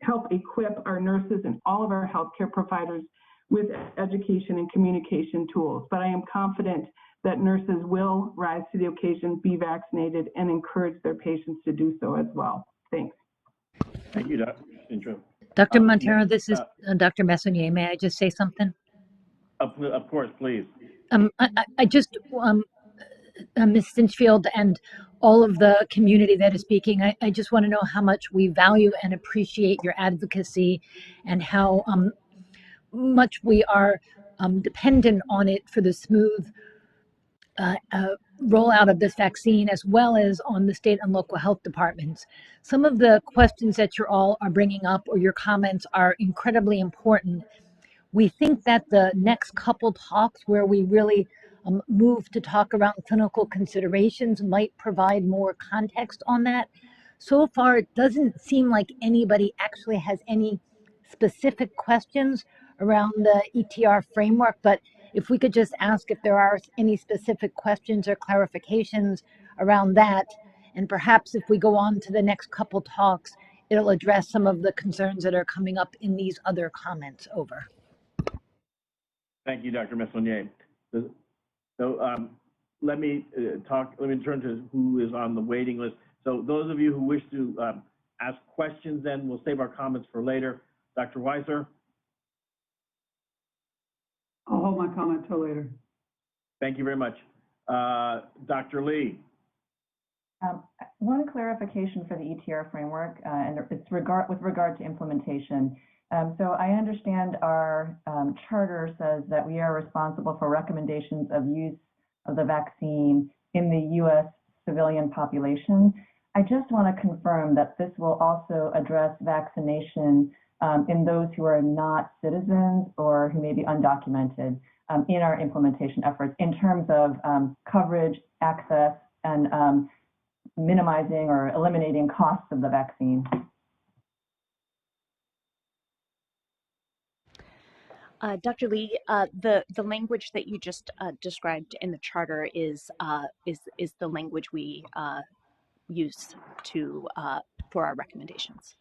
help equip our nurses and all of our healthcare providers with education and communication tools. But I am confident that nurses will rise to the occasion, be vaccinated, and encourage their patients to do so as well. Thanks. Thank you, Dr. Intro. Dr. Montero, this is Dr. Messonnier. May I just say something? Of course, please. I just, Ms. Stinchfield and all of the community that is speaking, I just want to know how much we value and appreciate your advocacy and how much we are dependent on it for the smooth rollout of this vaccine, as well as on the state and local health departments. Some of the questions that you're all are bringing up or your comments are incredibly important. We think that the next couple talks where we really move to talk around clinical considerations might provide more context on that. So far, it doesn't seem like anybody actually has any specific questions around the ETR framework, but if we could just ask if there are any specific questions or clarifications around that, and perhaps if we go on to the next couple talks, it'll address some of the concerns that are coming up in these other comments. Over. Thank you, Dr. Messonnier. So let me turn to who is on the waiting list. So those of you who wish to ask questions, then we'll save our comments for later. Dr. Weiser? I'll hold my comment till later. Thank you very much. Dr. Lee? One clarification for the ETR framework, and it's with regard to implementation. So I understand our charter says that we are responsible for recommendations of use of the vaccine in the U.S. civilian population. I just want to confirm that this will also address vaccination in those who are not citizens or who may be undocumented in our implementation efforts in terms of coverage, access, and minimizing or eliminating costs of the vaccine. Dr. Lee, the language that you just described in the charter is the language we use to for our recommendations.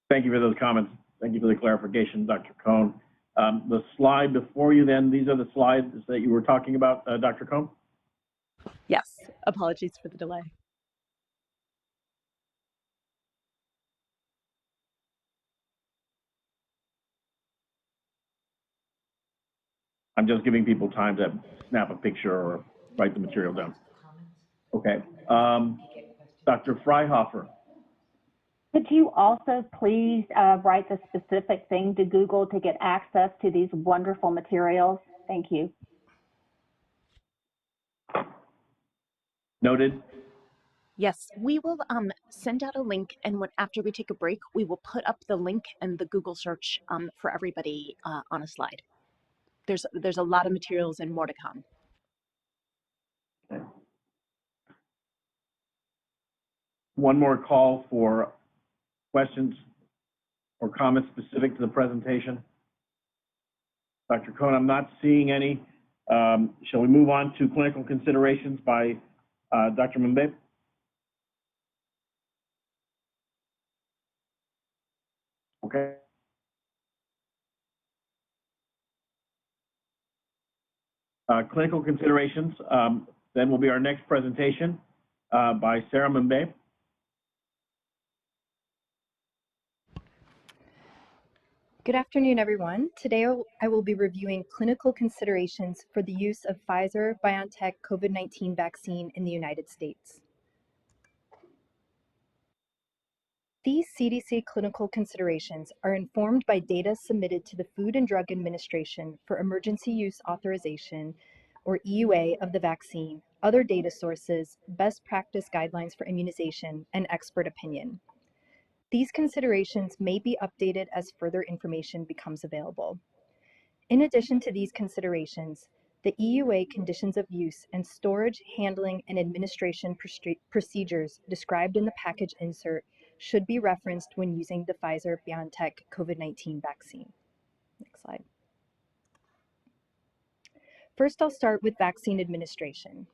Thank you for those comments. Thank you for the clarification, Dr. Cohn. The slide before you then, these are the slides that you were talking about, Dr. Cohn? Yes, apologies for the delay. I'm just giving people time to snap a picture or write the material down. Okay. Dr. Freihofer. Could you also please write the specific thing to Google to get access to these wonderful materials? Thank you. Noted. Yes, we will send out a link, and after we take a break, we will put up the link and the Google search for everybody on a slide. There's a lot of materials and more to come. Okay. One more call for questions or comments specific to the presentation. Dr. Cohn, I'm not seeing any. Shall we move on to clinical considerations by Dr. Mumbe? Okay. Clinical considerations, then will be our next presentation by Sarah Mumbe. Good afternoon, everyone. Today I will be reviewing clinical considerations for the use of Pfizer-BioNTech COVID-19 vaccine in the United States. These CDC clinical considerations are informed by data submitted to the Food and Drug Administration for emergency use authorization, or EUA, of the vaccine, other data sources, best practice guidelines for immunization, and expert opinion. These considerations may be updated as further information becomes available. In addition to these considerations, The EUA conditions of use and storage, handling, and administration procedures described in the package insert should be referenced when using the Pfizer-BioNTech COVID-19 vaccine. Next slide. First, I'll start with vaccine administration.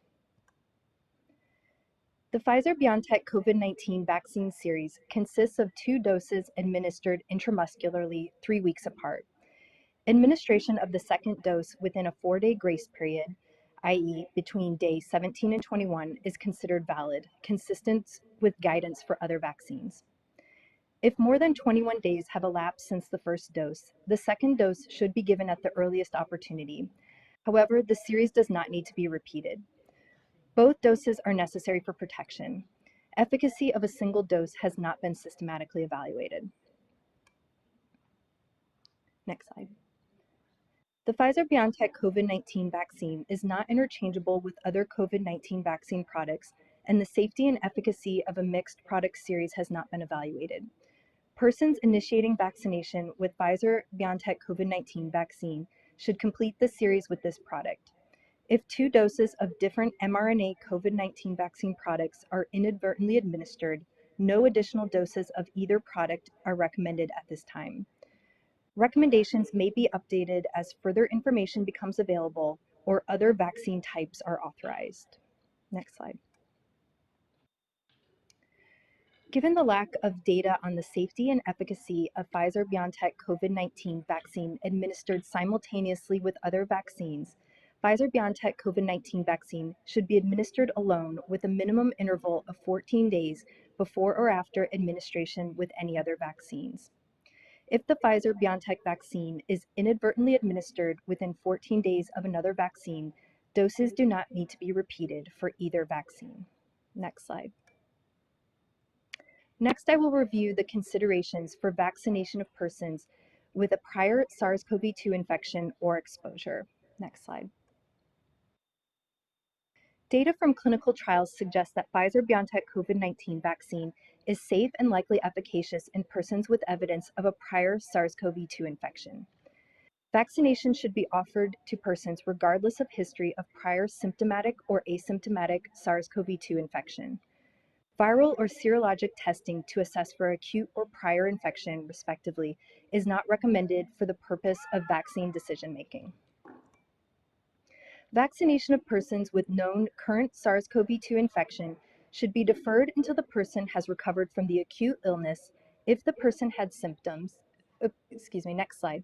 The Pfizer-BioNTech COVID-19 vaccine series consists of 2 doses administered intramuscularly 3 weeks apart. Administration of the second dose within a 4-day grace period, i.e. between day 17 and 21, is considered valid, consistent with guidance for other vaccines. If more than 21 days have elapsed since the first dose, the second dose should be given at the earliest opportunity. However, the series does not need to be repeated. Both doses are necessary for protection. Efficacy of a single dose has not been systematically evaluated. Next slide. The Pfizer-BioNTech COVID-19 vaccine is not interchangeable with other COVID-19 vaccine products, and the safety and efficacy of a mixed product series has not been evaluated. Persons initiating vaccination with Pfizer-BioNTech COVID-19 vaccine should complete the series with this product. If 2 doses of different mRNA COVID-19 vaccine products are inadvertently administered, no additional doses of either product are recommended at this time. Recommendations may be updated as further information becomes available or other vaccine types are authorized. Next slide. Given the lack of data on the safety and efficacy of Pfizer-BioNTech COVID-19 vaccine administered simultaneously with other vaccines, Pfizer-BioNTech COVID-19 vaccine should be administered alone with a minimum interval of 14 days before or after administration with any other vaccines. If the Pfizer-BioNTech vaccine is inadvertently administered within 14 days of another vaccine, doses do not need to be repeated for either vaccine. Next slide. Next, I will review the considerations for vaccination of persons with a prior SARS-CoV-2 infection or exposure. Next slide. Data from clinical trials suggest that Pfizer-BioNTech COVID-19 vaccine is safe and likely efficacious in persons with evidence of a prior SARS-CoV-2 infection. Vaccination should be offered to persons regardless of history of prior symptomatic or asymptomatic SARS-CoV-2 infection. Viral or serologic testing to assess for acute or prior infection, respectively, is not recommended for the purpose of vaccine decision-making. Vaccination of persons with known current SARS-CoV-2 infection should be deferred until the person has recovered from the acute illness if the person had symptoms. Next slide.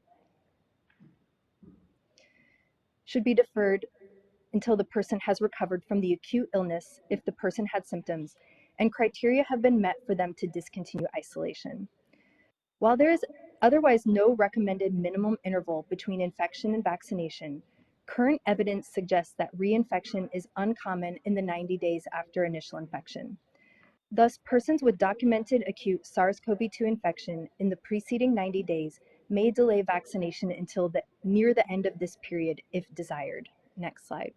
Should be deferred until the person has recovered from the acute illness if the person had symptoms and criteria have been met for them to discontinue isolation. While there is otherwise no recommended minimum interval between infection and vaccination, current evidence suggests that reinfection is uncommon in the 90 days after initial infection. Thus, persons with documented acute SARS-CoV-2 infection in the preceding 90 days may delay vaccination until near the end of this period if desired. Next slide.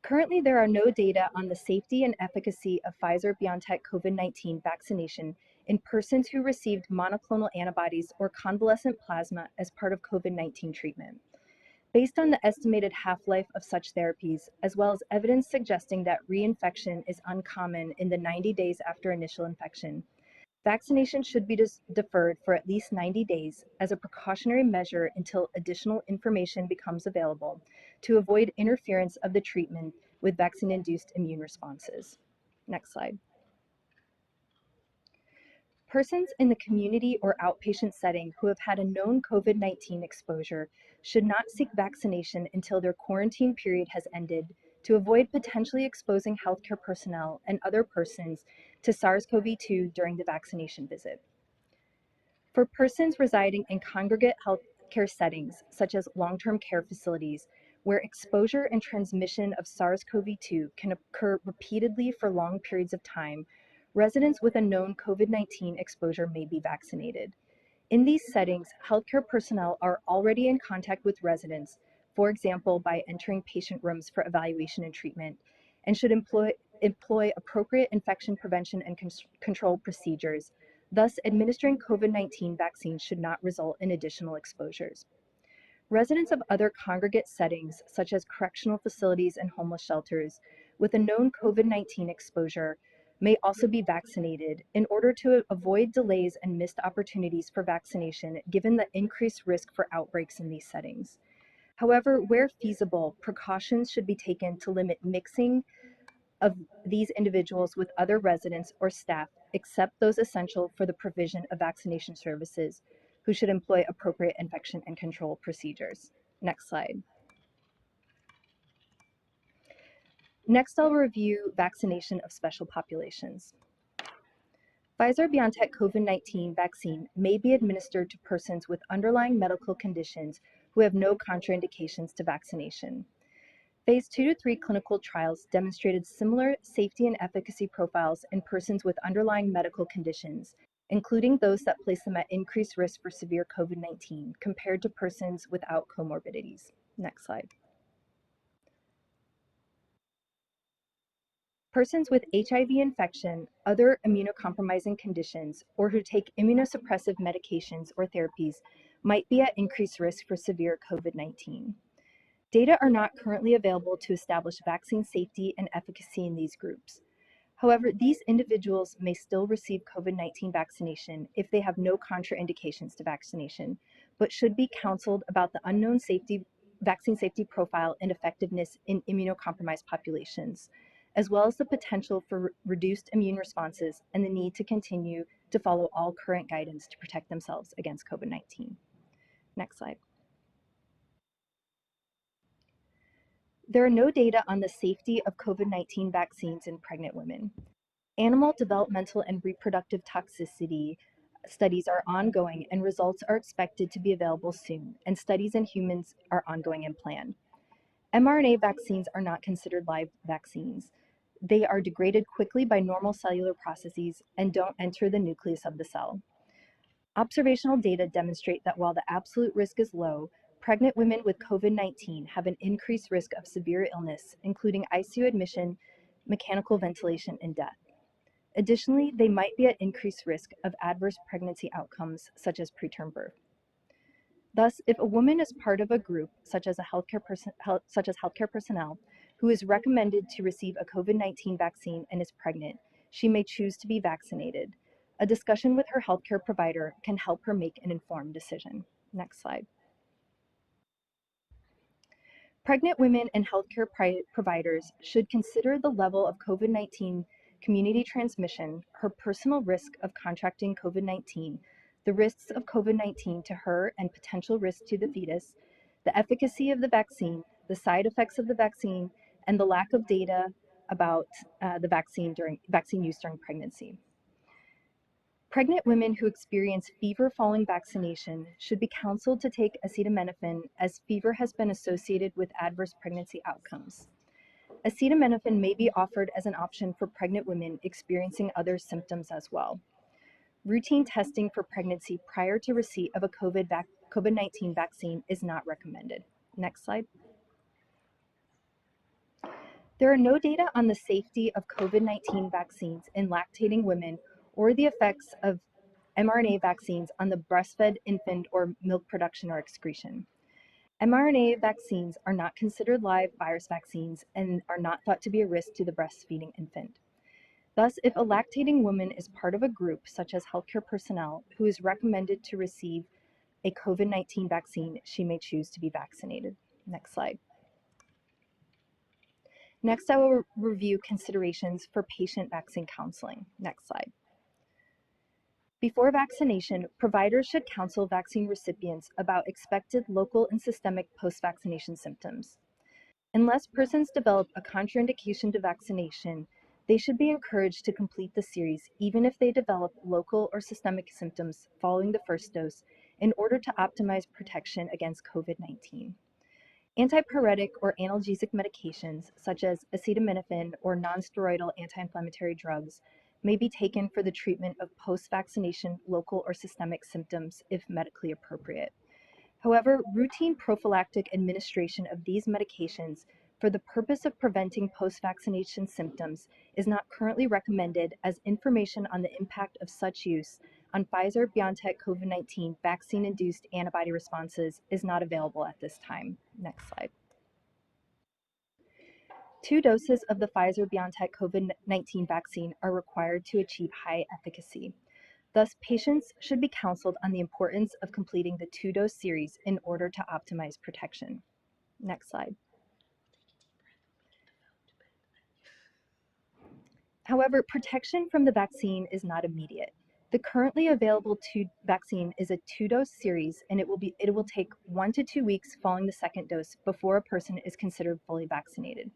Currently, there are no data on the safety and efficacy of Pfizer-BioNTech COVID-19 vaccination in persons who received monoclonal antibodies or convalescent plasma as part of COVID-19 treatment. Based on the estimated half-life of such therapies, as well as evidence suggesting that reinfection is uncommon in the 90 days after initial infection, vaccination should be deferred for at least 90 days as a precautionary measure until additional information becomes available to avoid interference of the treatment with vaccine-induced immune responses. Next slide. Persons in the community or outpatient setting who have had a known COVID-19 exposure should not seek vaccination until their quarantine period has ended to avoid potentially exposing healthcare personnel and other persons to SARS-CoV-2 during the vaccination visit. For persons residing in congregate healthcare settings, such as long-term care facilities, where exposure and transmission of SARS-CoV-2 can occur repeatedly for long periods of time, residents with a known COVID-19 exposure may be vaccinated. In these settings, healthcare personnel are already in contact with residents, for example, by entering patient rooms for evaluation and treatment, and should employ appropriate infection prevention and control procedures. Thus, administering COVID-19 vaccines should not result in additional exposures. Residents of other congregate settings, such as correctional facilities and homeless shelters, with a known COVID-19 exposure may also be vaccinated in order to avoid delays and missed opportunities for vaccination given the increased risk for outbreaks in these settings. However, where feasible, precautions should be taken to limit mixing of these individuals with other residents or staff, except those essential for the provision of vaccination services, who should employ appropriate infection and control procedures. Next slide. Next, I'll review vaccination of special populations. Pfizer-BioNTech COVID-19 vaccine may be administered to persons with underlying medical conditions who have no contraindications to vaccination. Phase 2 to 3 clinical trials demonstrated similar safety and efficacy profiles in persons with underlying medical conditions, including those that place them at increased risk for severe COVID-19 compared to persons without comorbidities. Next slide. Persons with HIV infection, other immunocompromising conditions, or who take immunosuppressive medications or therapies might be at increased risk for severe COVID-19. Data are not currently available to establish vaccine safety and efficacy in these groups. However, these individuals may still receive COVID-19 vaccination if they have no contraindications to vaccination, but should be counseled about the unknown vaccine safety profile and effectiveness in immunocompromised populations, as well as the potential for reduced immune responses and the need to continue to follow all current guidance to protect themselves against COVID-19. Next slide. There are no data on the safety of COVID-19 vaccines in pregnant women. Animal developmental and reproductive toxicity studies are ongoing and results are expected to be available soon, and studies in humans are ongoing and planned. mRNA vaccines are not considered live vaccines. They are degraded quickly by normal cellular processes and don't enter the nucleus of the cell. Observational data demonstrate that while the absolute risk is low, pregnant women with COVID-19 have an increased risk of severe illness, including ICU admission, mechanical ventilation, and death. Additionally, they might be at increased risk of adverse pregnancy outcomes, such as preterm birth. Thus, if a woman is part of a group, such as healthcare personnel, who is recommended to receive a COVID-19 vaccine and is pregnant, she may choose to be vaccinated. A discussion with her healthcare provider can help her make an informed decision. Next slide. Pregnant women and healthcare providers should consider the level of COVID-19 community transmission, her personal risk of contracting COVID-19, the risks of COVID-19 to her and potential risks to the fetus, the efficacy of the vaccine, the side effects of the vaccine, and the lack of data about the vaccine use during pregnancy. Pregnant women who experience fever following vaccination should be counseled to take acetaminophen, as fever has been associated with adverse pregnancy outcomes. Acetaminophen may be offered as an option for pregnant women experiencing other symptoms as well. Routine testing for pregnancy prior to receipt of a COVID-19 vaccine is not recommended. Next slide. There are no data on the safety of COVID-19 vaccines in lactating women or the effects of mRNA vaccines on the breastfed infant or milk production or excretion. mRNA vaccines are not considered live virus vaccines and are not thought to be a risk to the breastfeeding infant. Thus, if a lactating woman is part of a group, such as healthcare personnel, who is recommended to receive a COVID-19 vaccine, she may choose to be vaccinated. Next slide. Next, I will review considerations for patient vaccine counseling. Next slide. Before vaccination, providers should counsel vaccine recipients about expected local and systemic post-vaccination symptoms. Unless persons develop a contraindication to vaccination, they should be encouraged to complete the series even if they develop local or systemic symptoms following the first dose in order to optimize protection against COVID-19. Antipyretic or analgesic medications, such as acetaminophen or nonsteroidal anti-inflammatory drugs, may be taken for the treatment of post-vaccination local or systemic symptoms if medically appropriate. However, routine prophylactic administration of these medications for the purpose of preventing post-vaccination symptoms is not currently recommended, as information on the impact of such use on Pfizer-BioNTech COVID-19 vaccine-induced antibody responses is not available at this time. Next slide. 2 doses of the Pfizer-BioNTech COVID-19 vaccine are required to achieve high efficacy. Thus, patients should be counseled on the importance of completing the 2-dose series in order to optimize protection. Next slide. However, protection from the vaccine is not immediate. The currently available vaccine is a 2-dose series, and it will take 1 to 2 weeks following the second dose before a person is considered fully vaccinated.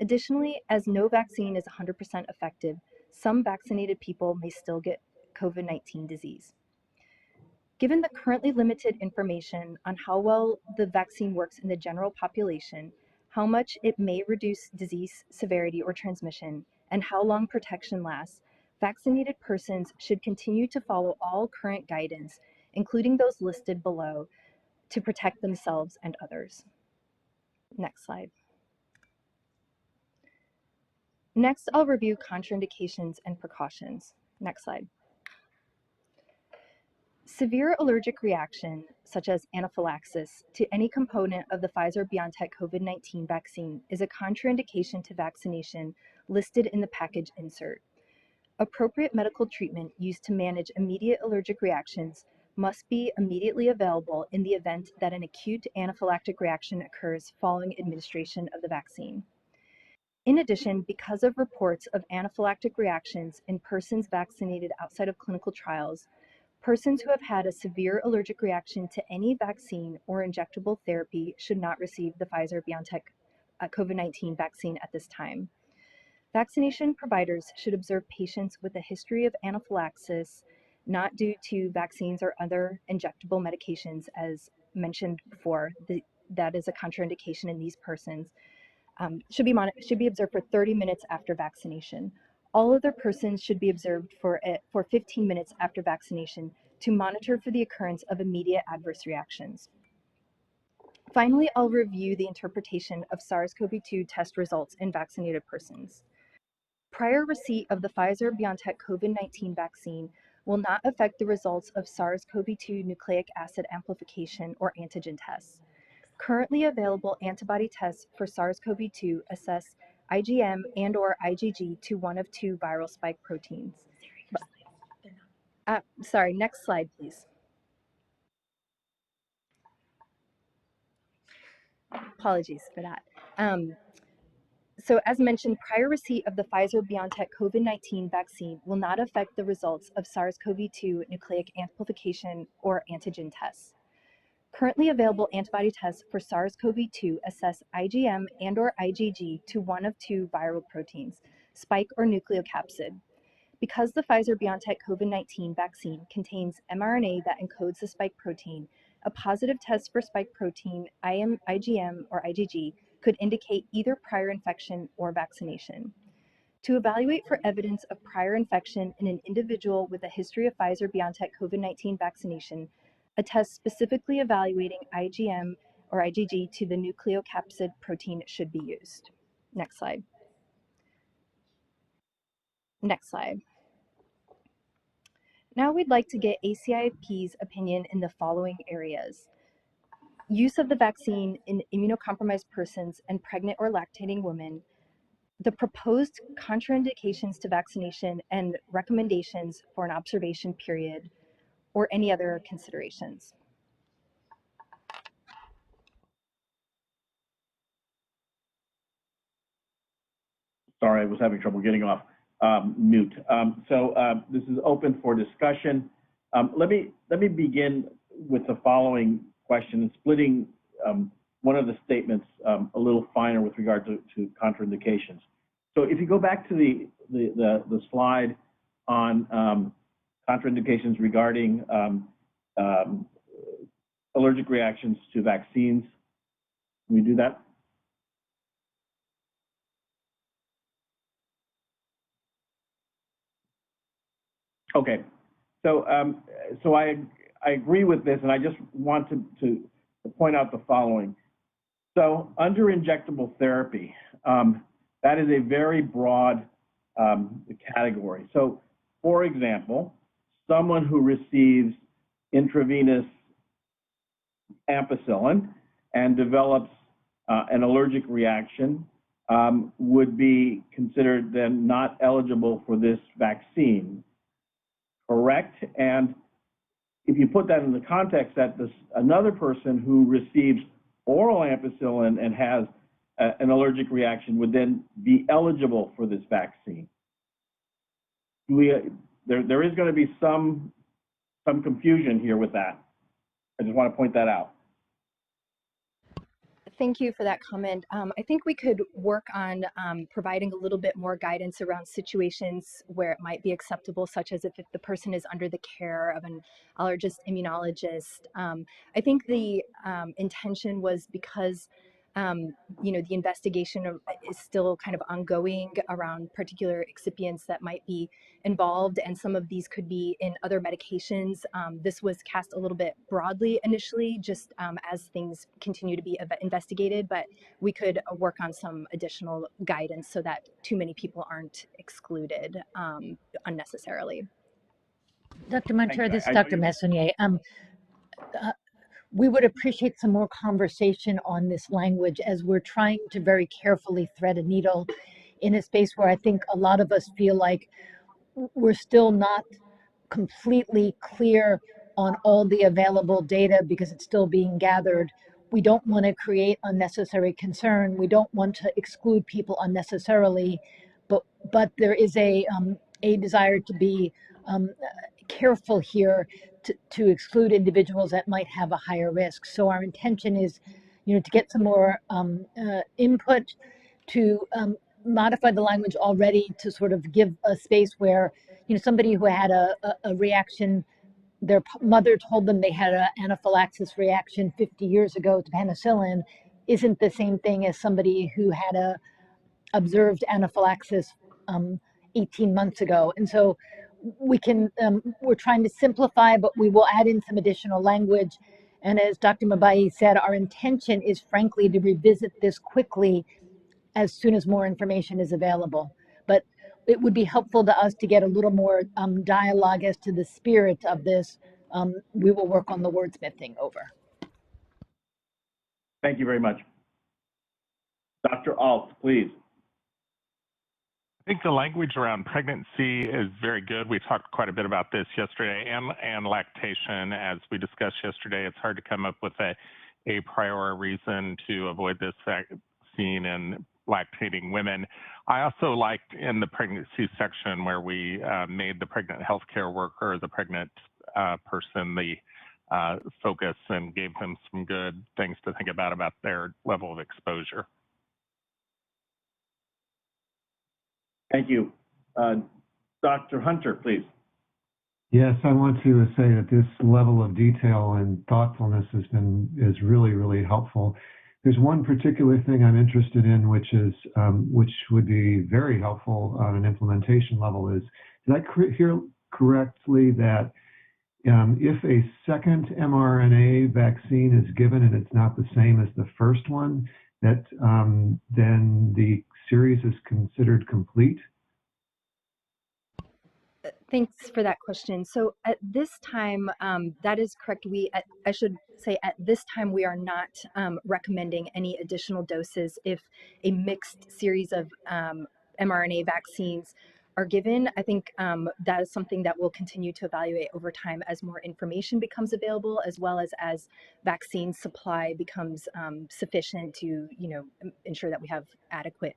Additionally, as no vaccine is 100% effective, some vaccinated people may still get COVID-19 disease. Given the currently limited information on how well the vaccine works in the general population, how much it may reduce disease severity or transmission, and how long protection lasts, vaccinated persons should continue to follow all current guidance, including those listed below, to protect themselves and others. Next slide. Next, I'll review contraindications and precautions. Next slide. Severe allergic reaction, such as anaphylaxis, to any component of the Pfizer-BioNTech COVID-19 vaccine is a contraindication to vaccination listed in the package insert. Appropriate medical treatment used to manage immediate allergic reactions must be immediately available in the event that an acute anaphylactic reaction occurs following administration of the vaccine. In addition, because of reports of anaphylactic reactions in persons vaccinated outside of clinical trials, persons who have had a severe allergic reaction to any vaccine or injectable therapy should not receive the Pfizer-BioNTech COVID-19 vaccine at this time. Vaccination providers should observe patients with a history of anaphylaxis not due to vaccines or other injectable medications, as mentioned before. That is a contraindication in these persons. Should be observed for 30 minutes after vaccination. All other persons should be observed for 15 minutes after vaccination to monitor for the occurrence of immediate adverse reactions. Finally, I'll review the interpretation of SARS-CoV-2 test results in vaccinated persons. Prior receipt of the Pfizer-BioNTech COVID-19 vaccine will not affect the results of SARS-CoV-2 nucleic acid amplification or antigen tests. Currently available antibody tests for SARS-CoV-2 assess IgM and/or IgG to one of 2 viral spike proteins. Sorry, next slide, please. Apologies for that. So as mentioned, prior receipt of the Pfizer-BioNTech COVID-19 vaccine will not affect the results of SARS-CoV-2 nucleic amplification or antigen tests. Currently available antibody tests for SARS-CoV-2 assess IgM and/or IgG to one of 2 viral proteins, spike or nucleocapsid. Because the Pfizer-BioNTech COVID-19 vaccine contains mRNA that encodes the spike protein, a positive test for spike protein, IgM or IgG, could indicate either prior infection or vaccination. To evaluate for evidence of prior infection in an individual with a history of Pfizer-BioNTech COVID-19 vaccination, a test specifically evaluating IgM or IgG to the nucleocapsid protein should be used. Next slide. Next slide. Now we'd like to get ACIP's opinion in the following areas: use of the vaccine in immunocompromised persons and pregnant or lactating women, the proposed contraindications to vaccination and recommendations for an observation period, or any other considerations. Sorry, I was having trouble getting off mute. This is open for discussion. Let me begin with the following question and splitting one of the statements a little finer with regard to contraindications. So if you go back to the slide on contraindications regarding allergic reactions to vaccines, can we do that? Okay, so I agree with this, and I just want to point out the following. So under injectable therapy, that is a very broad category. So for example, someone who receives intravenous ampicillin and develops an allergic reaction would be considered then not eligible for this vaccine, correct? And if you put that in the context that another person who receives oral ampicillin and has an allergic reaction would then be eligible for this vaccine. There is going to be some confusion here with that. I just want to point that out. Thank you for that comment. I think we could work on providing a little bit more guidance around situations where it might be acceptable, such as if the person is under the care of an allergist immunologist. I think the intention was because you know, the investigation is still kind of ongoing around particular excipients that might be involved, and some of these could be in other medications. This was cast a little bit broadly initially, just as things continue to be investigated, but we could work on some additional guidance so that too many people aren't excluded unnecessarily. Dr. Montero, this is Dr. Messonnier. We would appreciate some more conversation on this language as we're trying to very carefully thread a needle in a space where I think a lot of us feel like we're still not completely clear on all the available data because it's still being gathered. We don't want to create unnecessary concern. We don't want to exclude people unnecessarily, but there is a desire to be careful here to exclude individuals that might have a higher risk. So our intention is, you know, to get some more input, to modify the language already to sort of give a space where, you know, somebody who had a reaction, their mother told them they had an anaphylaxis reaction 50 years ago to penicillin, isn't the same thing as somebody who had a observed anaphylaxis 18 months ago. And so we can, we're trying to simplify, but we will add in some additional language. And as Dr. Mabai said, our intention is frankly to revisit this quickly as soon as more information is available. But it would be helpful to us to get a little more dialogue as to the spirit of this. We will work on the wordsmithing over. Thank you very much. Dr. Alt, please. I think the language around pregnancy is very good. We talked quite a bit about this yesterday, and lactation. As we discussed yesterday, it's hard to come up with a priori reason to avoid this vaccine in lactating women. I also liked in the pregnancy section where we made the pregnant healthcare worker, the pregnant person, the focus, and gave them some good things to think about their level of exposure. Thank you. Dr. Hunter, please. Yes, I want to say that this level of detail and thoughtfulness is really, really helpful. There's one particular thing I'm interested in, which would be very helpful on an implementation level. Did I hear correctly that if a second mRNA vaccine is given and it's not the same as the first one, that then the series is considered complete? Thanks for that question. So at this time, that is correct. I should say at this time, we are not recommending any additional doses if a mixed series of mRNA vaccines are given. I think that is something that we'll continue to evaluate over time as more information becomes available, as well as vaccine supply becomes sufficient to, you know, ensure that we have adequate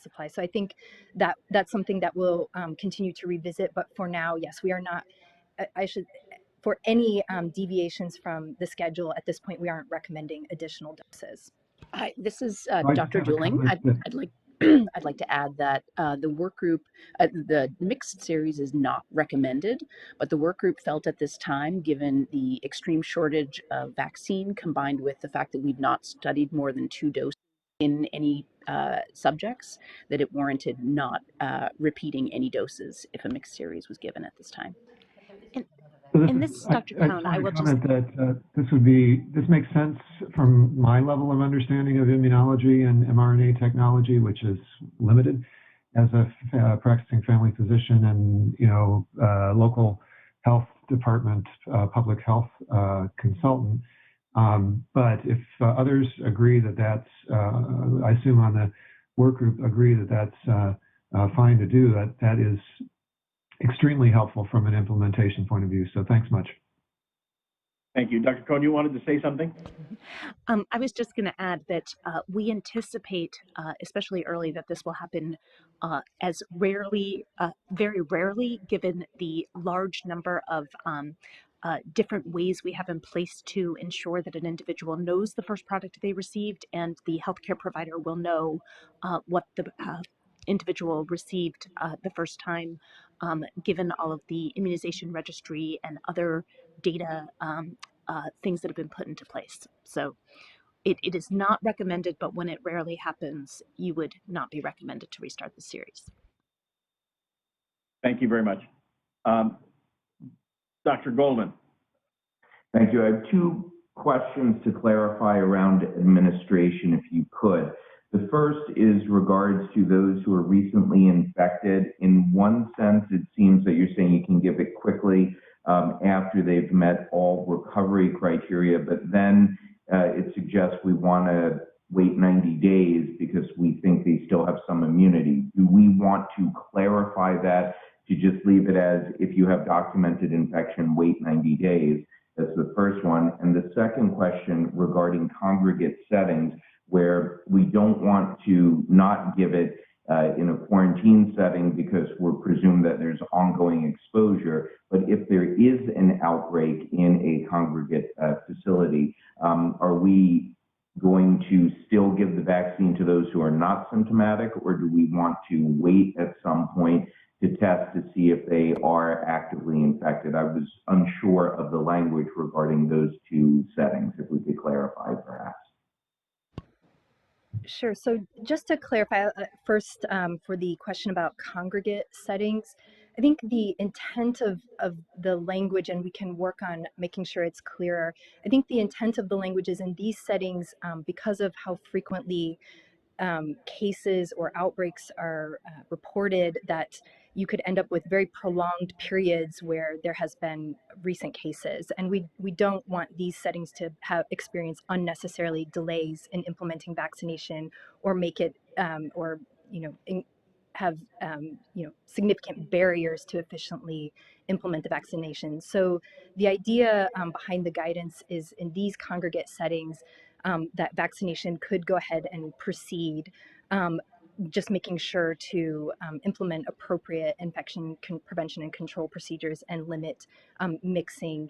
supply. So I think that that's something that we'll continue to revisit. But for now, yes, we are not. For any deviations from the schedule at this point, we aren't recommending additional doses. Hi, this is Dr. Dooling. I'd like to add that the work group, the mixed series is not recommended, but the work group felt at this time, given the extreme shortage of vaccine combined with the fact that we've not studied more than 2 doses in any subjects, that it warranted not repeating any doses if a mixed series was given at this time. And this is Dr. Cohn. I will comment that this makes sense from my level of understanding of immunology and mRNA technology, which is limited. as a practicing family physician and, local health department, public health consultant. But if others agree that that's, I assume on the work group agree that that's fine to do, that is extremely helpful from an implementation point of view. So thanks much. Thank you. Dr. Cohn, you wanted to say something? I was just going to add that we anticipate, especially early, that this will happen as rarely, very rarely, given the large number of different ways we have in place to ensure that an individual knows the first product they received, and the healthcare provider will know what the individual received the first time, given all of the immunization registry and other data things that have been put into place. So it is not recommended, but when it rarely happens, you would not be recommended to restart the series. Thank you very much. Dr. Goldman. Thank you. I have two questions to clarify around administration, if you could. The first is regards to those who are recently infected. In one sense, it seems that you're saying you can give it quickly after they've met all recovery criteria, but then it suggests we want to wait 90 days because we think they still have some immunity. Do we want to clarify that to just leave it as if you have documented infection, wait 90 days? That's the first one. And the second question regarding congregate settings, where we don't want to not give it in a quarantine setting because we're presumed that there's ongoing exposure. But if there is an outbreak in a congregate facility, are we going to still give the vaccine to those who are not symptomatic, or do we want to wait at some point to test to see if they are actively infected? I was unsure of the language regarding those two settings, if we could clarify perhaps. Sure. So just to clarify first for the question about congregate settings, I think the intent of the language, and we can work on making sure it's clearer, I think the intent of the language is in these settings, because of how frequently cases or outbreaks are reported, that you could end up with very prolonged periods where there has been recent cases. And we don't want these settings to have experience unnecessarily delays in implementing vaccination, or make it have significant barriers to efficiently implement the vaccination. So the idea behind the guidance is in these congregate settings that vaccination could go ahead and proceed, just making sure to implement appropriate infection prevention and control procedures and limit mixing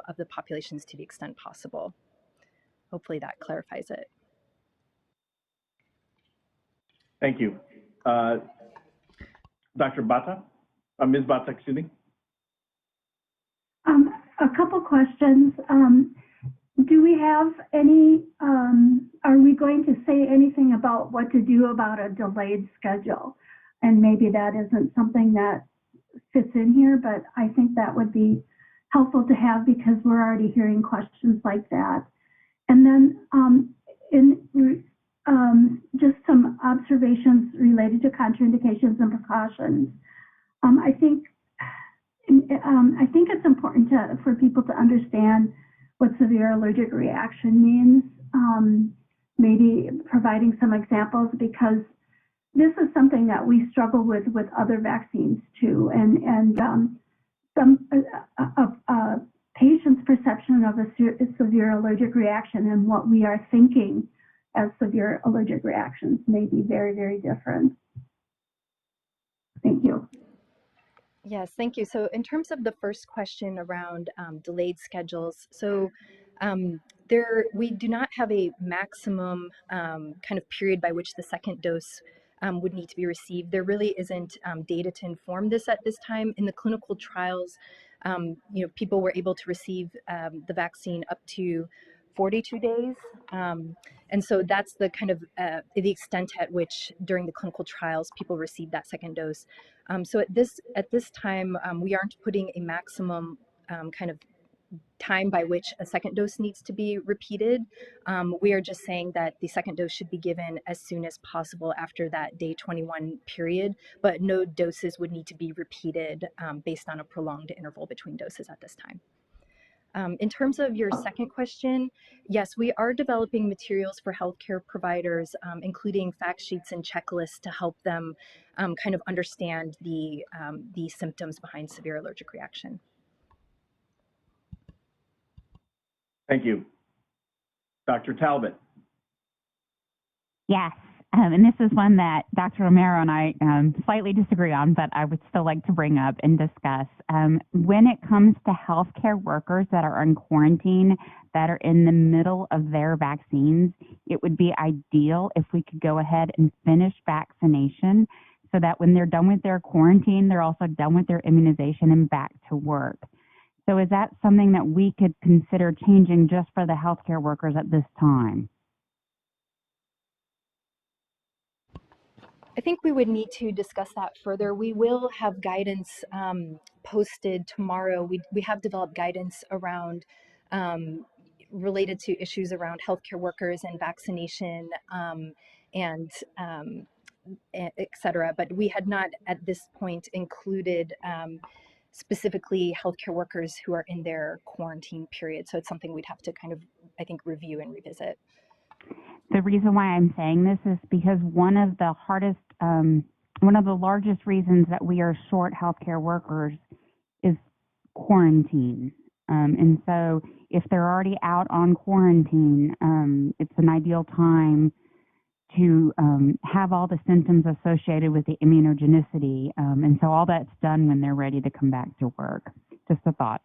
of the populations to the extent possible. Hopefully that clarifies it. Thank you. Dr. Bata, Ms. Bata, excuse me. A couple questions. Do we have any, are we going to say anything about what to do about a delayed schedule? And maybe that isn't something that fits in here, but I think that would be helpful to have because we're already hearing questions like that. And then just some observations related to contraindications and precautions. I think it's important for people to understand what severe allergic reaction means, maybe providing some examples, because this is something that we struggle with other vaccines too, and some patient's perception of a severe allergic reaction and what we are thinking as severe allergic reactions may be very, very different. Thank you. Yes, thank you. So in terms of the first question around delayed schedules, so we do not have a maximum kind of period by which the second dose would need to be received. There really isn't data to inform this at this time. In the clinical trials, people were able to receive the vaccine up to 42 days. And so that's the kind of the extent at which during the clinical trials people received that second dose. So at this time, we aren't putting a maximum kind of time by which a second dose needs to be repeated. We are just saying that the second dose should be given as soon as possible after that day 21 period, but no doses would need to be repeated based on a prolonged interval between doses at this time. In terms of your second question, yes, we are developing materials for healthcare providers, including fact sheets and checklists to help them kind of understand the symptoms behind severe allergic reaction. Thank you. Dr. Talbot. Yes, and this is one that Dr. Romero and I slightly disagree on, but I would still like to bring up and discuss. When it comes to healthcare workers that are on quarantine, that are in the middle of their vaccines, it would be ideal if we could go ahead and finish vaccination so that when they're done with their quarantine, they're also done with their immunization and back to work. So is that something that we could consider changing just for the healthcare workers at this time? I think we would need to discuss that further. We will have guidance posted tomorrow. We have developed guidance around related to issues around healthcare workers and vaccination and et cetera, but we had not at this point included specifically healthcare workers who are in their quarantine period. So it's something we'd have to kind of, I think, review and revisit. The reason why I'm saying this is because one of the largest reasons that we are short healthcare workers is quarantine. And so if they're already out on quarantine, it's an ideal time to have all the symptoms associated with the immunogenicity. And so all that's done when they're ready to come back to work. Just a thought.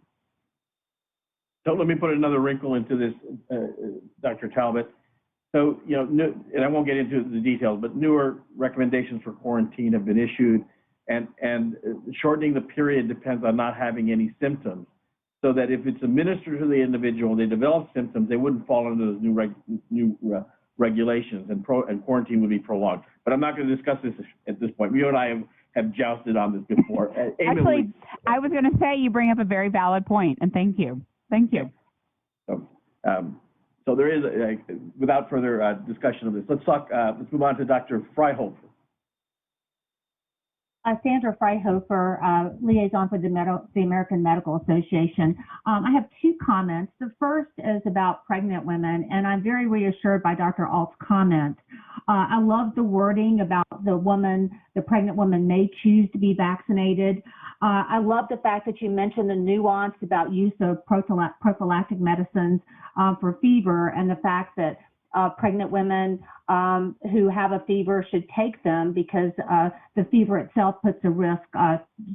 So let me put another wrinkle into this, Dr. Talbot. So, you know, and I won't get into the details, but newer recommendations for quarantine have been issued, and shortening the period depends on not having any symptoms. So that if it's administered to the individual, they develop symptoms, they wouldn't fall under those new regulations, and quarantine would be prolonged. But I'm not going to discuss this at this point. You and I have jousted on this before. Actually, I was going to say you bring up a very valid point, and thank you. Thank you. So there is, without further discussion of this, let's move on to Dr. Freihofer. Sandra Freihofer, liaison for the American Medical Association. I have two comments. The first is about pregnant women, and I'm very reassured by Dr. Alt's comment. I love the wording about the pregnant woman may choose to be vaccinated. I love the fact that you mentioned the nuance about use of prophylactic medicines for fever, and the fact that pregnant women who have a fever should take them because the fever itself puts a risk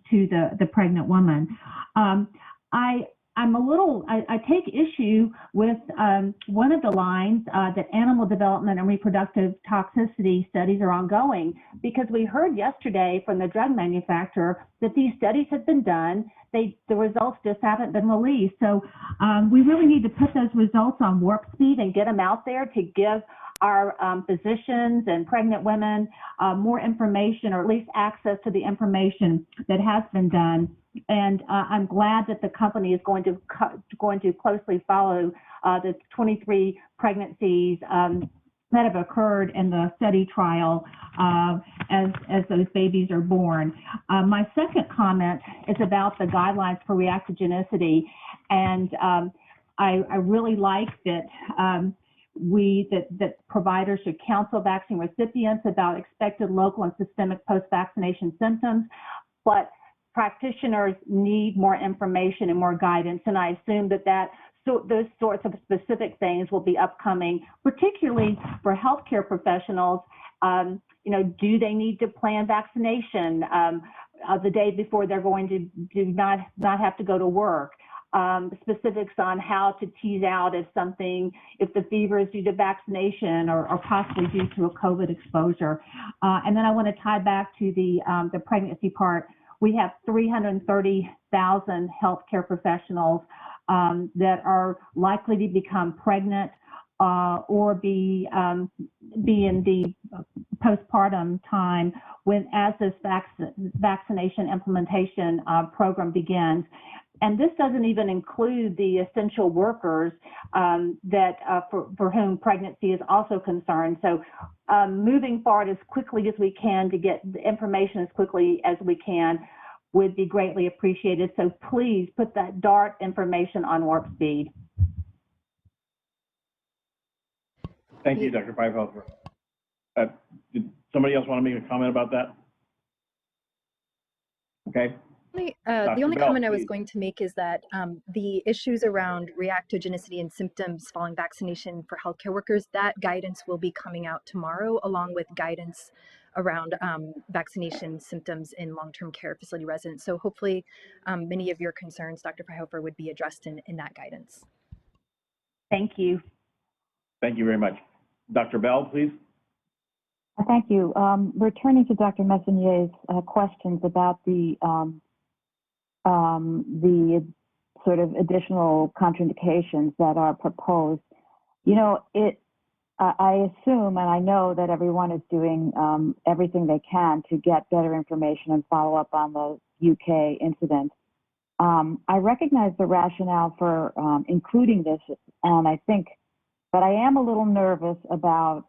to the pregnant woman. I take issue with one of the lines that animal development and reproductive toxicity studies are ongoing, because we heard yesterday from the drug manufacturer that these studies have been done. The results just haven't been released. So we really need to put those results on warp speed and get them out there to give our physicians and pregnant women more information, or at least access to the information that has been done. And I'm glad that the company is going to closely follow the 23 pregnancies that have occurred in the study trial as those babies are born. My second comment is about the guidelines for reactogenicity, and I really like that that providers should counsel vaccine recipients about expected local and systemic post-vaccination symptoms, but practitioners need more information and more guidance, and I assume that those sorts of specific things will be upcoming, particularly for healthcare professionals. You know, do they need to plan vaccination the day before they're going to do not have to go to work? Specifics on how to tease out if the fever is due to vaccination or possibly due to a COVID exposure. And then I want to tie back to the pregnancy part. We have 330,000 healthcare professionals that are likely to become pregnant or be in the postpartum time as this vaccination implementation program begins. And this doesn't even include the essential workers for whom pregnancy is also concerned. So moving forward as quickly as we can to get the information as quickly as we can would be greatly appreciated. So please put that DART information on Warp Speed. Thank you, Dr. Pfeiffer. Did somebody else want to make a comment about that? Okay. The only Bell, comment I was please. going to make is that the issues around reactogenicity and symptoms following vaccination for healthcare workers, that guidance will be coming out tomorrow, along with guidance around vaccination symptoms in long-term care facility residents. So hopefully many of your concerns, Dr. Freihofer, would be addressed in that guidance. Thank you. Thank you very much. Dr. Bell, please. Thank you. Returning to Dr. Messonnier's questions about the sort of additional contraindications that are proposed, you know, I assume and I know that everyone is doing everything they can to get better information and follow up on the UK incident. I recognize the rationale for including this, and I think, but I am a little nervous about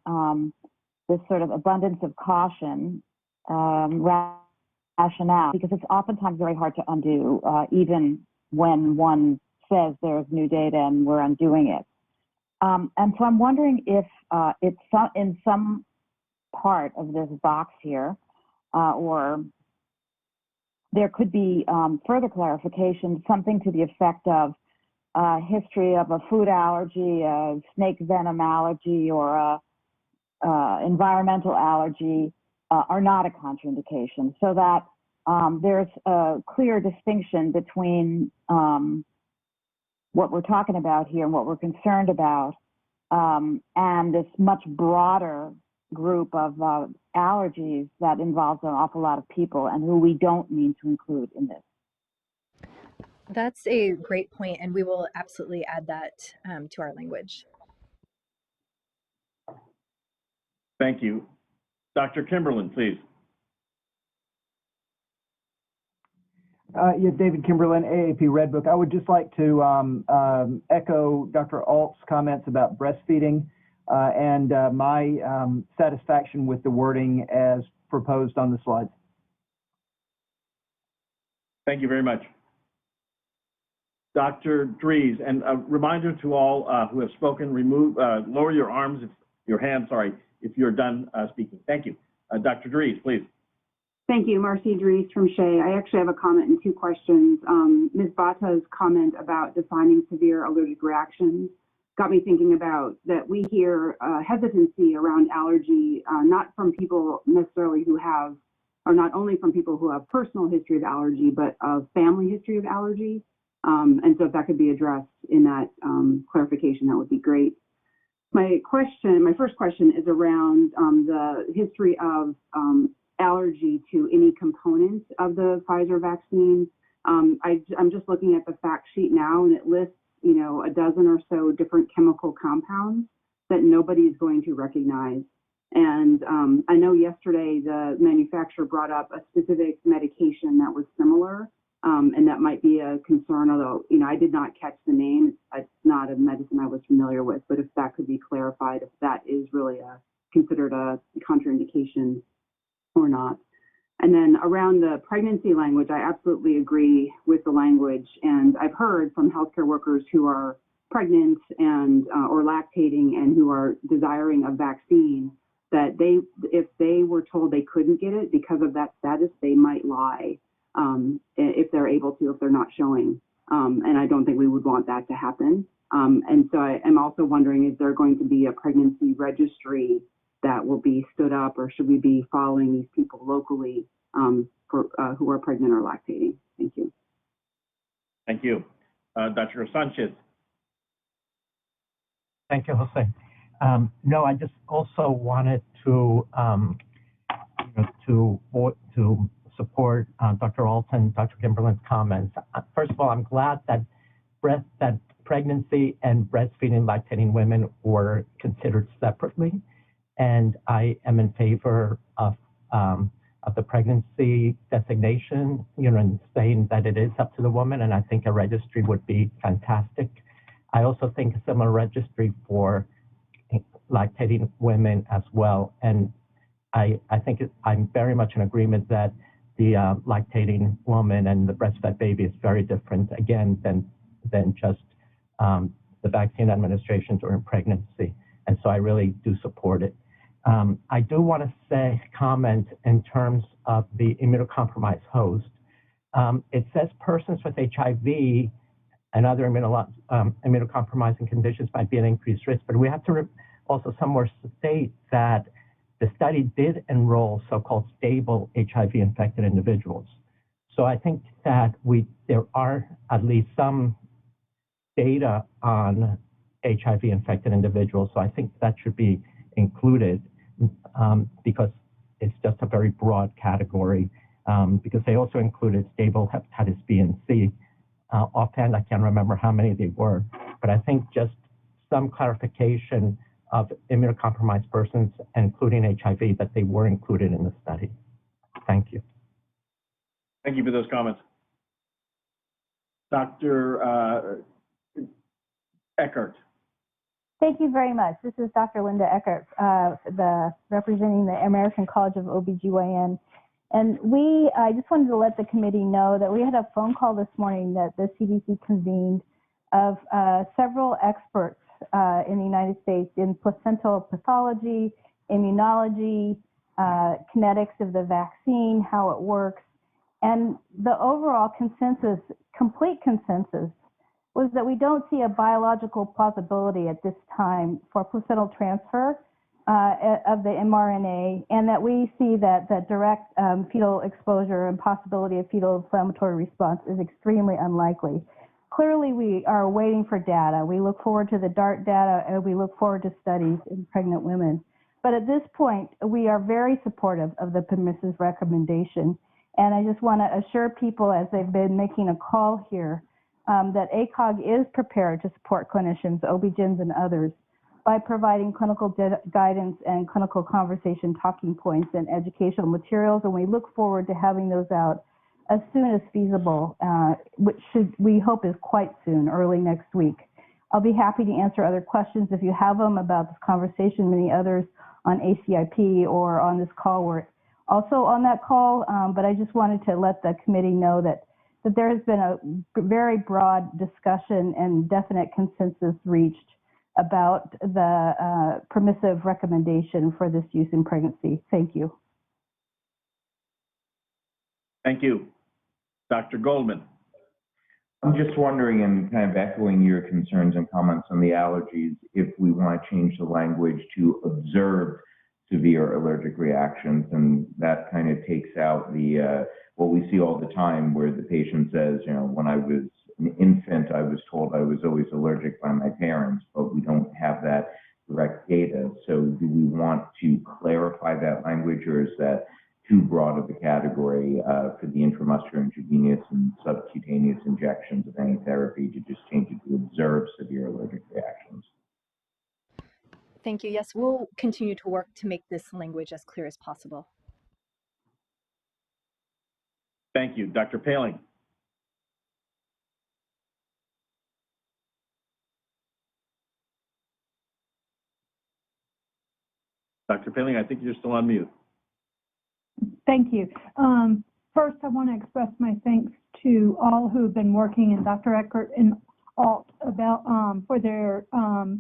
this sort of abundance of caution rationale, because it's oftentimes very hard to undo, even when one says there's new data and we're undoing it. And so I'm wondering if it's in some part of this box here, or there could be further clarification, something to the effect of history of a food allergy, a snake venom allergy, or a environmental allergy are not a contraindication, so that there's a clear distinction between what we're talking about here and what we're concerned about, and this much broader group of allergies that involves an awful lot of people and who we don't mean to include in this. That's a great point, and we will absolutely add that to our language. Thank you. Dr. Kimberlin, please. Yeah, David Kimberlin, AAP Redbook. I would just like to echo Dr. Alt's comments about breastfeeding and my satisfaction with the wording as proposed on the slides. Thank you very much. Dr. Dries, and a reminder to all who have spoken, lower your arms, your hands, sorry, if you're done speaking. Thank you. Dr. Dries, please. Thank you, Marcy Dries from Shea. I actually have a comment and two questions. Ms. Bata's comment about defining severe allergic reactions got me thinking about that we hear hesitancy around allergy, not from people necessarily who have, or not only from people who have personal history of allergy, but of family history of allergy. And so if that could be addressed in that clarification, that would be great. My first question is around the history of allergy to any component of the Pfizer vaccine. I'm just looking at the fact sheet now, and it lists, you know, a dozen or so different chemical compounds that nobody is going to recognize. And I know yesterday the manufacturer brought up a specific medication that was similar, and that might be a concern, although, you know, I did not catch the name. It's not a medicine I was familiar with, but if that could be clarified, if that is really considered a contraindication or not. And then around the pregnancy language, I absolutely agree with the language. And I've heard from healthcare workers who are pregnant and or lactating and who are desiring a vaccine that if they were told they couldn't get it because of that status, they might lie if they're able to, if they're not showing. And I don't think we would want that to happen. And so I am also wondering, is there going to be a pregnancy registry that will be stood up, or should we be following these people locally who are pregnant or lactating? Thank you. Thank you. Dr. Sanchez. Thank you, Jose. No, I just also wanted to to support Dr. Alton, Dr. Kimberlin's comments. First of all, I'm glad that pregnancy and breastfeeding lactating women were considered separately, and I am in favor of of the pregnancy designation, and saying that it is up to the woman, and I think a registry would be fantastic. I also think a similar registry for lactating women as well, and I think I'm very much in agreement that the lactating woman and the breastfed baby is very different, again, than just the vaccine administration during pregnancy, and so I really do support it. I do want to comment in terms of the immunocompromised host. It says persons with HIV and other immunocompromising conditions might be at increased risk, but we have to also somewhere state that the study did enroll so-called stable HIV-infected individuals. So I think that there are at least some data on HIV-infected individuals, so I think that should be included because it's just a very broad category, because they also included stable hepatitis B and C. Offhand, I can't remember how many they were, but I think just some clarification of immunocompromised persons, including HIV, that they were included in the study. Thank you. Thank you for those comments. Dr. Eckert. Thank you very much. This is Dr. Linda Eckert, representing the American College of OBGYN. And I just wanted to let the committee know that we had a phone call this morning that the CDC convened of several experts in the United States in placental pathology, immunology, kinetics of the vaccine, how it works. And the overall consensus, complete consensus, was that we don't see a biological plausibility at this time for placental transfer of the mRNA, and that we see that direct fetal exposure and possibility of fetal inflammatory response is extremely unlikely. Clearly, we are waiting for data. We look forward to the DART data, and we look forward to studies in pregnant women. But at this point, we are very supportive of the permissive recommendation. And I just want to assure people, as they've been making a call here, that ACOG is prepared to support clinicians, OB-GYNs, and others by providing clinical guidance and clinical conversation talking points and educational materials. And we look forward to having those out as soon as feasible, which we hope is quite soon, early next week. I'll be happy to answer other questions if you have them about this conversation, many others on ACIP or on this call. We're also on that call, but I just wanted to let the committee know that there has been a very broad discussion and definite consensus reached about the permissive recommendation for this use in pregnancy. Thank you. Thank you. Dr. Goldman. I'm just wondering, and kind of echoing your concerns and comments on the allergies, if we want to change the language to observe severe allergic reactions, and that kind of takes out the what we see all the time where the patient says, when I was an infant, I was told I was always allergic by my parents, but we don't have that direct data. So do we want to clarify that language, or is that too broad of a category for the intramuscular, intravenous, and subcutaneous injections of any therapy to just change it to observe severe allergic reactions? Thank you. Yes, we'll continue to work to make this language as clear as possible. Thank you. Dr. Paling. Dr. Paling, I think you're still on mute. Thank you. First, I want to express my thanks to all who have been working, and Dr. Eckert and Alt about for their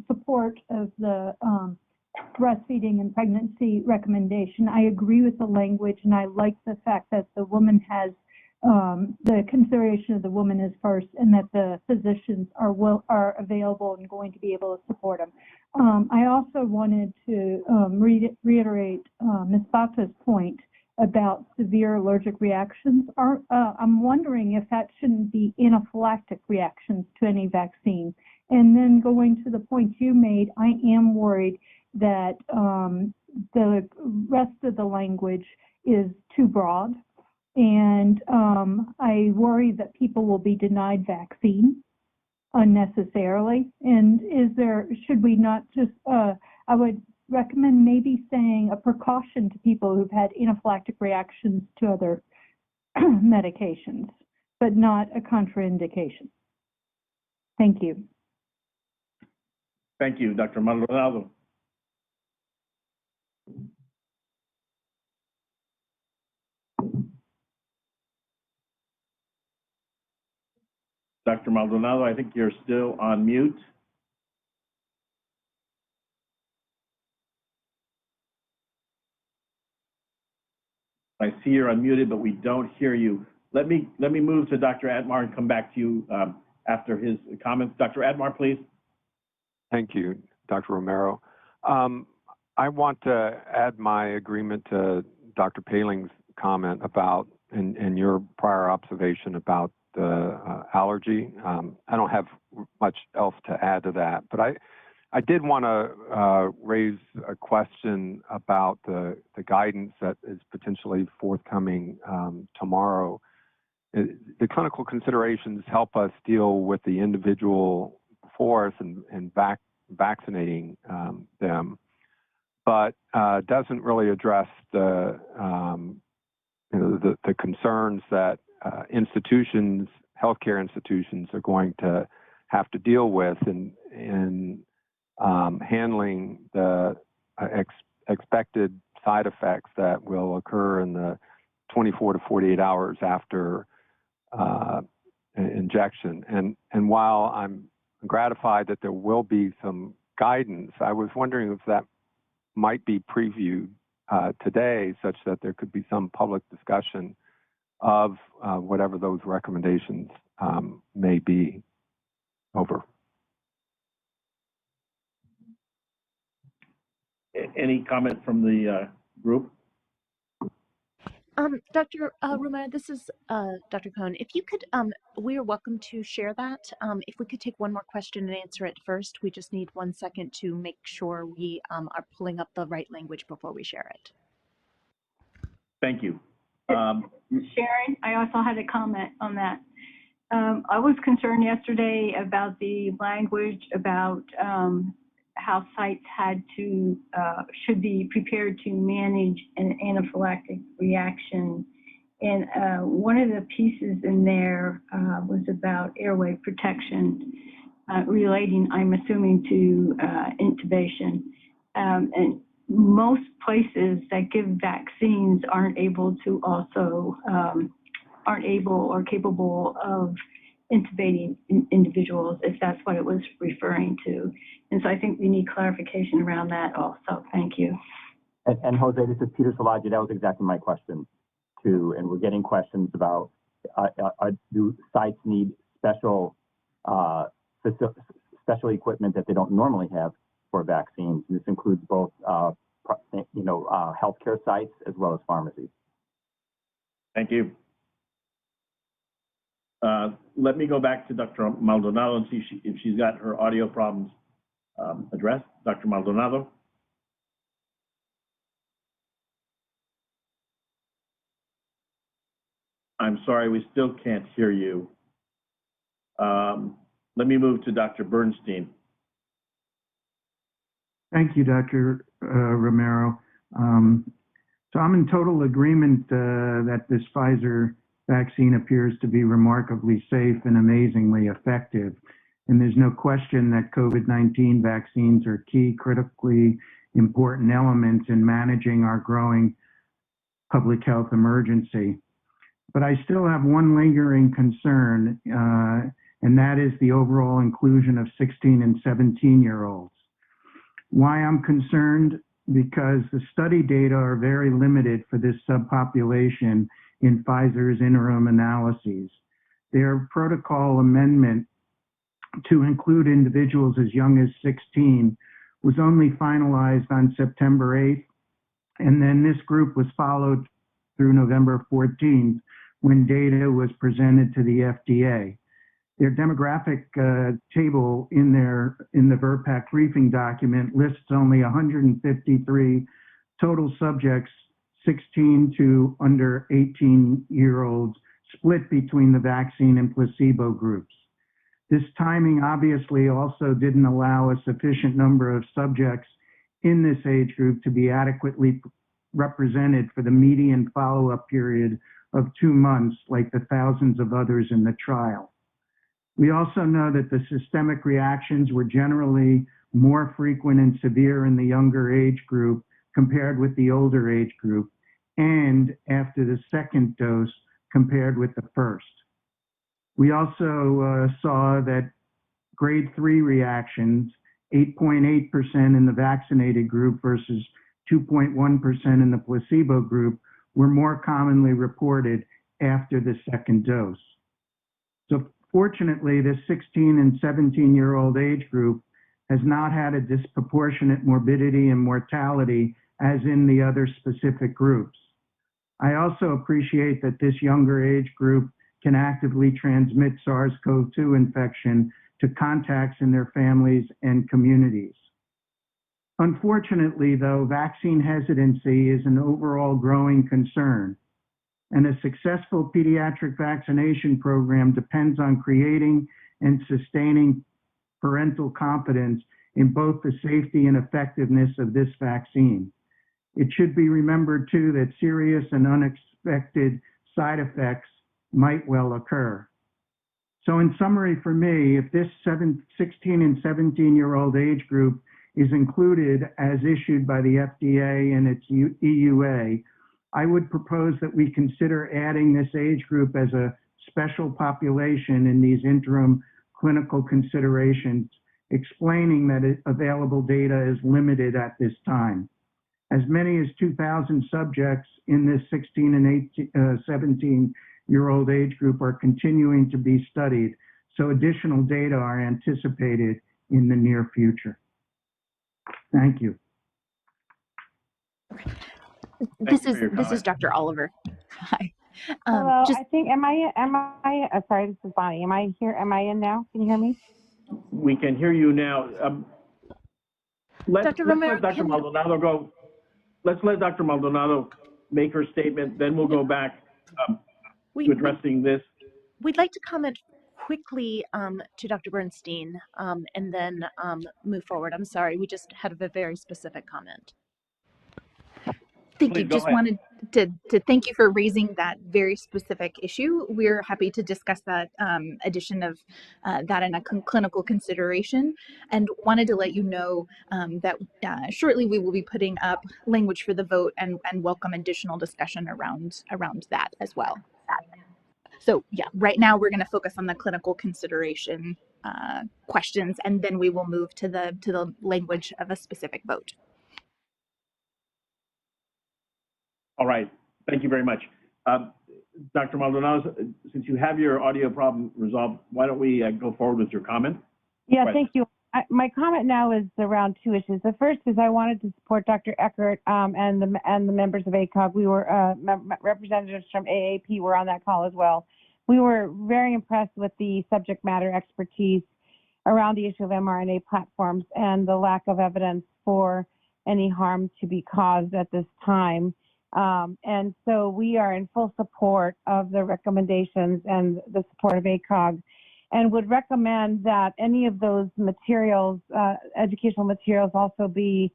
support of the breastfeeding and pregnancy recommendation. I agree with the language, and I like the fact that the woman has the consideration of the woman is first, and that the physicians are available and going to be able to support them. I also wanted to reiterate Ms. Bata's point about severe allergic reactions. I'm wondering if that shouldn't be anaphylactic reactions to any vaccine. And then going to the point you made, I am worried that the rest of the language is too broad. And I worry that people will be denied vaccine unnecessarily. And should we not just, I would recommend maybe saying a precaution to people who've had anaphylactic reactions to other medications, but not a contraindication. Thank you. Thank you, Dr. Maldonado. Dr. Maldonado, I think you're still on mute. I see you're unmuted, but we don't hear you. Let me move to Dr. Atmar and come back to you after his comments. Dr. Atmar, please. Thank you, Dr. Romero. I want to add my agreement to Dr. Paling's comment about, and your prior observation about the allergy. I don't have much else to add to that, but I did want to raise a question about the guidance that is potentially forthcoming tomorrow. The clinical considerations help us deal with the individual before us and vaccinating them, but doesn't really address the concerns that institutions, healthcare institutions, are going to have to deal with in handling the expected side effects that will occur in the 24 to 48 hours after injection. And while I'm gratified that there will be some guidance, I was wondering if that might be previewed today, such that there could be some public discussion of whatever those recommendations may be. Over. Any comment from the group? Dr. Romero, this is Dr. Cohn. If you could, we are welcome to share that. If we could take one more question and answer it first, we just need 1 second to make sure we are pulling up the right language before we share it. Thank you. Sharon, I also had a comment on that. I was concerned yesterday about the language about how sites had to, should be prepared to manage an anaphylactic reaction. And one of the pieces in there was about airway protection, relating, I'm assuming, to intubation. And most places that give vaccines aren't able to also, aren't able or capable of intubating individuals, if that's what it was referring to. And so I think we need clarification around that also. Thank you. And Jose, this is Peter Salagi. That was exactly my question too. And we're getting questions about do sites need special special equipment that they don't normally have for vaccines? And this includes both healthcare sites as well as pharmacies. Thank you. Let me go back to Dr. Maldonado and see if she's got her audio problems addressed. Dr. Maldonado. I'm sorry, we still can't hear you. Let me move to Dr. Bernstein. Thank you, Dr. Romero. So I'm in total agreement that this Pfizer vaccine appears to be remarkably safe and amazingly effective. And there's no question that COVID-19 vaccines are key, critically important elements in managing our growing public health emergency. But I still have one lingering concern, and that is the overall inclusion of 16 and 17-year-olds. Why I'm concerned? Because the study data are very limited for this subpopulation in Pfizer's interim analyses. Their protocol amendment to include individuals as young as 16 was only finalized on September 8th, and then this group was followed through November 14th when data was presented to the FDA. Their demographic table in the VRBPAC briefing document lists only 153 total subjects, 16 to under 18-year-olds, split between the vaccine and placebo groups. This timing obviously also didn't allow a sufficient number of subjects in this age group to be adequately represented for the median follow-up period of 2 months, like the thousands of others in the trial. We also know that the systemic reactions were generally more frequent and severe in the younger age group compared with the older age group, and after the second dose compared with the first. We also saw that grade 3 reactions, 8.8% in the vaccinated group versus 2.1% in the placebo group, were more commonly reported after the second dose. So fortunately, this 16 and 17-year-old age group has not had a disproportionate morbidity and mortality as in the other specific groups. I also appreciate that this younger age group can actively transmit SARS-CoV-2 infection to contacts in their families and communities. Unfortunately, though, vaccine hesitancy is an overall growing concern, and a successful pediatric vaccination program depends on creating and sustaining parental confidence in both the safety and effectiveness of this vaccine. It should be remembered, too, that serious and unexpected side effects might well occur. So in summary for me, if this 16 and 17-year-old age group is included as issued by the FDA and its EUA, I would propose that we consider adding this age group as a special population in these interim clinical considerations, explaining that available data is limited at this time. As many as 2,000 subjects in this 16 and 17-year-old age group are continuing to be studied, so additional data are anticipated in the near future. Thank you. This is Dr. Oliver. Hi. Hello. I think sorry, this is Bonnie. Am I here? Am I in now? Can you hear me? We can hear you now. Let's Romero, let Dr. Maldonado go. Let's let Dr. Maldonado make her statement, then we'll go back to addressing this. We'd like to comment quickly to Dr. Bernstein and then move forward. I'm sorry, we just had a very specific comment. Thank you. Just wanted to thank you for raising that very specific issue. We're happy to discuss that addition of that in a clinical consideration, and wanted to let you know that shortly we will be putting up language for the vote and welcome additional discussion around that as well. So yeah, right now we're going to focus on the clinical consideration questions, and then we will move to the language of a specific vote. All right, thank you very much. Dr. Maldonado, since you have your audio problem resolved, why don't we go forward with your comment? Yeah, thank you. My comment now is around 2 issues. The first is I wanted to support Dr. Eckert and the members of ACOG. We were representatives from AAP were on that call as well. We were very impressed with the subject matter expertise around the issue of mRNA platforms and the lack of evidence for any harm to be caused at this time. And so we are in full support of the recommendations and the support of ACOG, and would recommend that any of those materials, educational materials, also be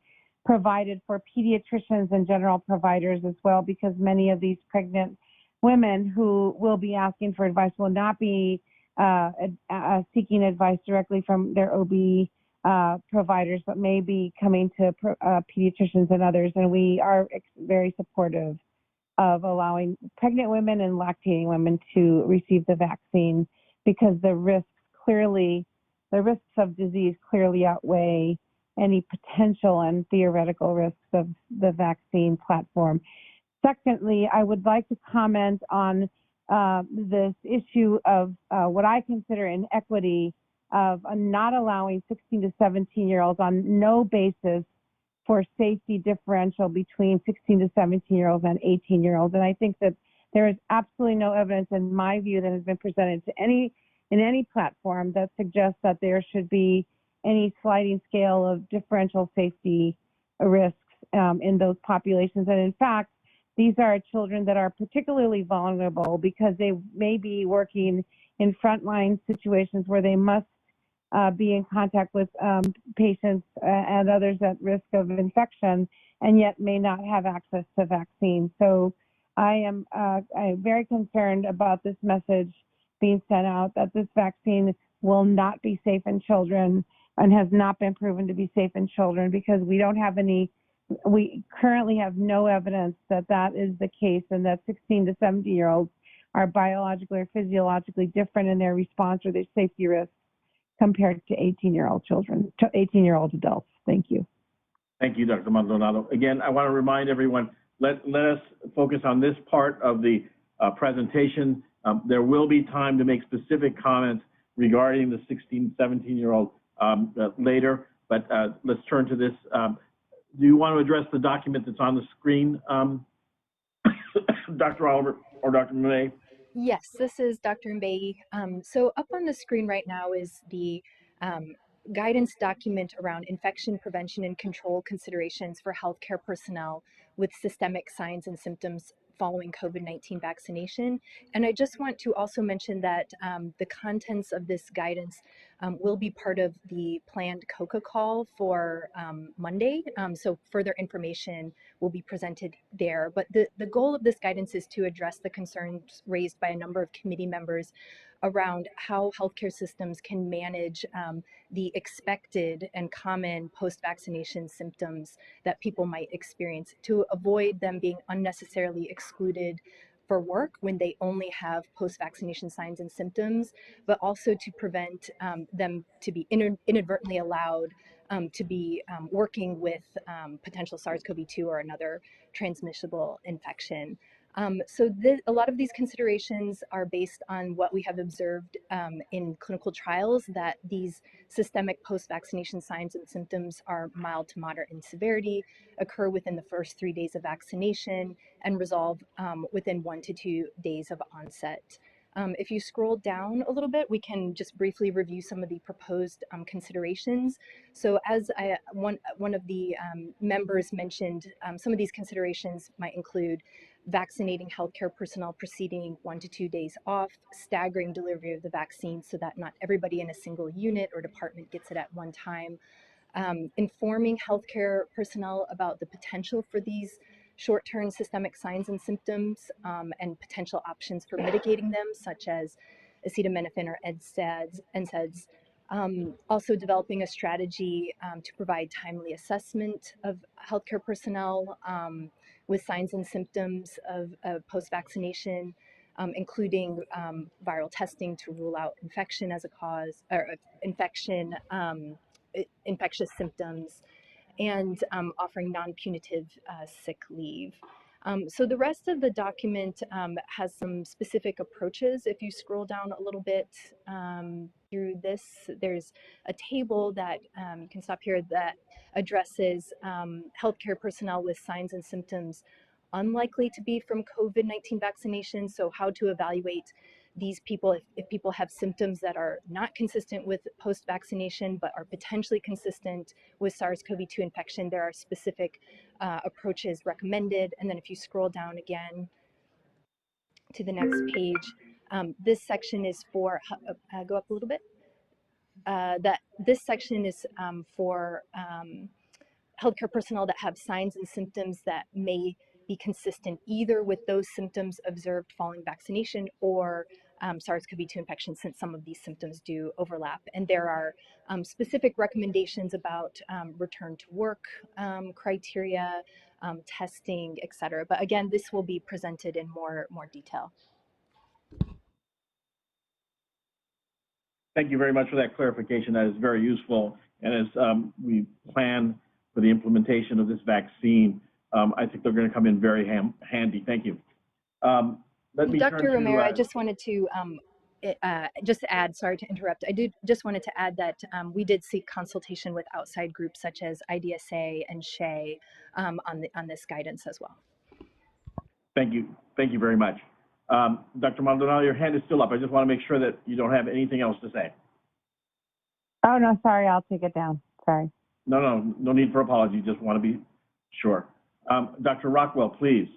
provided for pediatricians and general providers as well, because many of these pregnant women who will be asking for advice will not be seeking advice directly from their OB providers, but may be coming to pediatricians and others. And we are very supportive of allowing pregnant women and lactating women to receive the vaccine, because the risks of disease clearly outweigh any potential and theoretical risks of the vaccine platform. Secondly, I would like to comment on this issue of what I consider inequity of not allowing 16 to 17-year-olds on no basis for safety differential between 16 to 17-year-olds and 18-year-olds. And I think that there is absolutely no evidence, in my view, that has been presented to in any platform that suggests that there should be any sliding scale of differential safety risks in those populations. And in fact, these are children that are particularly vulnerable because they may be working in frontline situations where they must be in contact with patients and others at risk of infection, and yet may not have access to vaccines. So I'm very concerned about this message being sent out that this vaccine will not be safe in children and has not been proven to be safe in children, because we currently have no evidence that that is the case, and that 16 to 17-year-olds are biologically or physiologically different in their response or their safety risks compared to 18-year-old children, to 18-year-old adults. Thank you. Thank you, Dr. Maldonado. Again, I want to remind everyone, let us focus on this part of the presentation. There will be time to make specific comments regarding the 16, 17-year-old later, but let's turn to this. Do you want to address the document that's on the screen, Dr. Oliver or Dr. May? Yes, this is Dr. Mbaye. So up on the screen right now is the guidance document around infection prevention and control considerations for healthcare personnel with systemic signs and symptoms following COVID-19 vaccination. And I just want to also mention that the contents of this guidance will be part of the planned COCA call for Monday. So further information will be presented there. But the goal of this guidance is to address the concerns raised by a number of committee members around how healthcare systems can manage the expected and common post-vaccination symptoms that people might experience, to avoid them being unnecessarily excluded for work when they only have post-vaccination signs and symptoms, but also to prevent them to be inadvertently allowed to be working with potential SARS-CoV-2 or another transmissible infection. So a lot of these considerations are based on what we have observed in clinical trials, that these systemic post-vaccination signs and symptoms are mild to moderate in severity, occur within the first 3 days of vaccination, and resolve within 1 to 2 days of onset. If you scroll down a little bit, we can just briefly review some of the proposed considerations. So as one of the members mentioned, some of these considerations might include vaccinating healthcare personnel preceding 1 to 2 days off, staggering delivery of the vaccine so that not everybody in a single unit or department gets it at one time, informing healthcare personnel about the potential for these short-term systemic signs and symptoms and potential options for mitigating them, such as acetaminophen or NSAIDs. Also developing a strategy to provide timely assessment of healthcare personnel with signs and symptoms of post-vaccination, including viral testing to rule out infection as a cause, or infectious symptoms, and offering non-punitive sick leave. So the rest of the document has some specific approaches. If you scroll down a little bit through this, there's a table that you can stop here that addresses healthcare personnel with signs and symptoms unlikely to be from COVID-19 vaccination. So how to evaluate these people if people have symptoms that are not consistent with post-vaccination but are potentially consistent with SARS-CoV-2 infection. There are specific approaches recommended. And then if you scroll down again to the next page, this section is for, go up a little bit, this section is for healthcare personnel that have signs and symptoms that may be consistent either with those symptoms observed following vaccination or SARS-CoV-2 infection, since some of these symptoms do overlap. And there are specific recommendations about return to work criteria, testing, et cetera. But again, this will be presented in more detail. Thank you very much for that clarification. That is very useful. And as we plan for the implementation of this vaccine, I think they're going to come in very handy. Thank you. Dr. Romero, I just wanted to just add, sorry to interrupt, I just wanted to add that we did seek consultation with outside groups such as IDSA and SHE on this guidance as well. Thank you. Thank you very much. Dr. Maldonado, your hand is still up. I just want to make sure that you don't have anything else to say. Oh, no, sorry, I'll take it down. Sorry. No need for apology. Just want to be sure. Dr. Rockwell, please.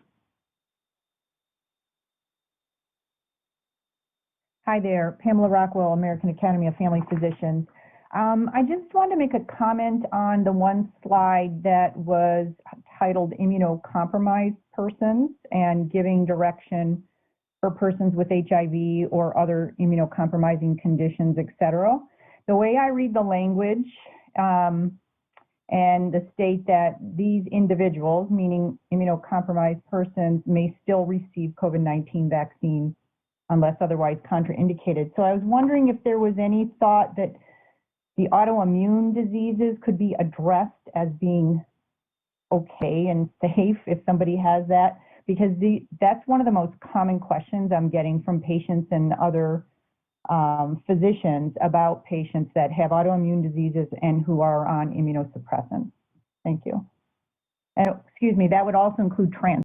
Hi there, Pamela Rockwell, American Academy of Family Physicians. I just wanted to make a comment on the one slide that was titled immunocompromised persons and giving direction for persons with HIV or other immunocompromising conditions, et cetera. The way I read the language and the state that these individuals, meaning immunocompromised persons, may still receive COVID-19 vaccine unless otherwise contraindicated. So I was wondering if there was any thought that the autoimmune diseases could be addressed as being okay and safe if somebody has that, because that's one of the most common questions I'm getting from patients and other physicians about patients that have autoimmune diseases and who are on immunosuppressants. Thank you. And excuse me, that would also include trans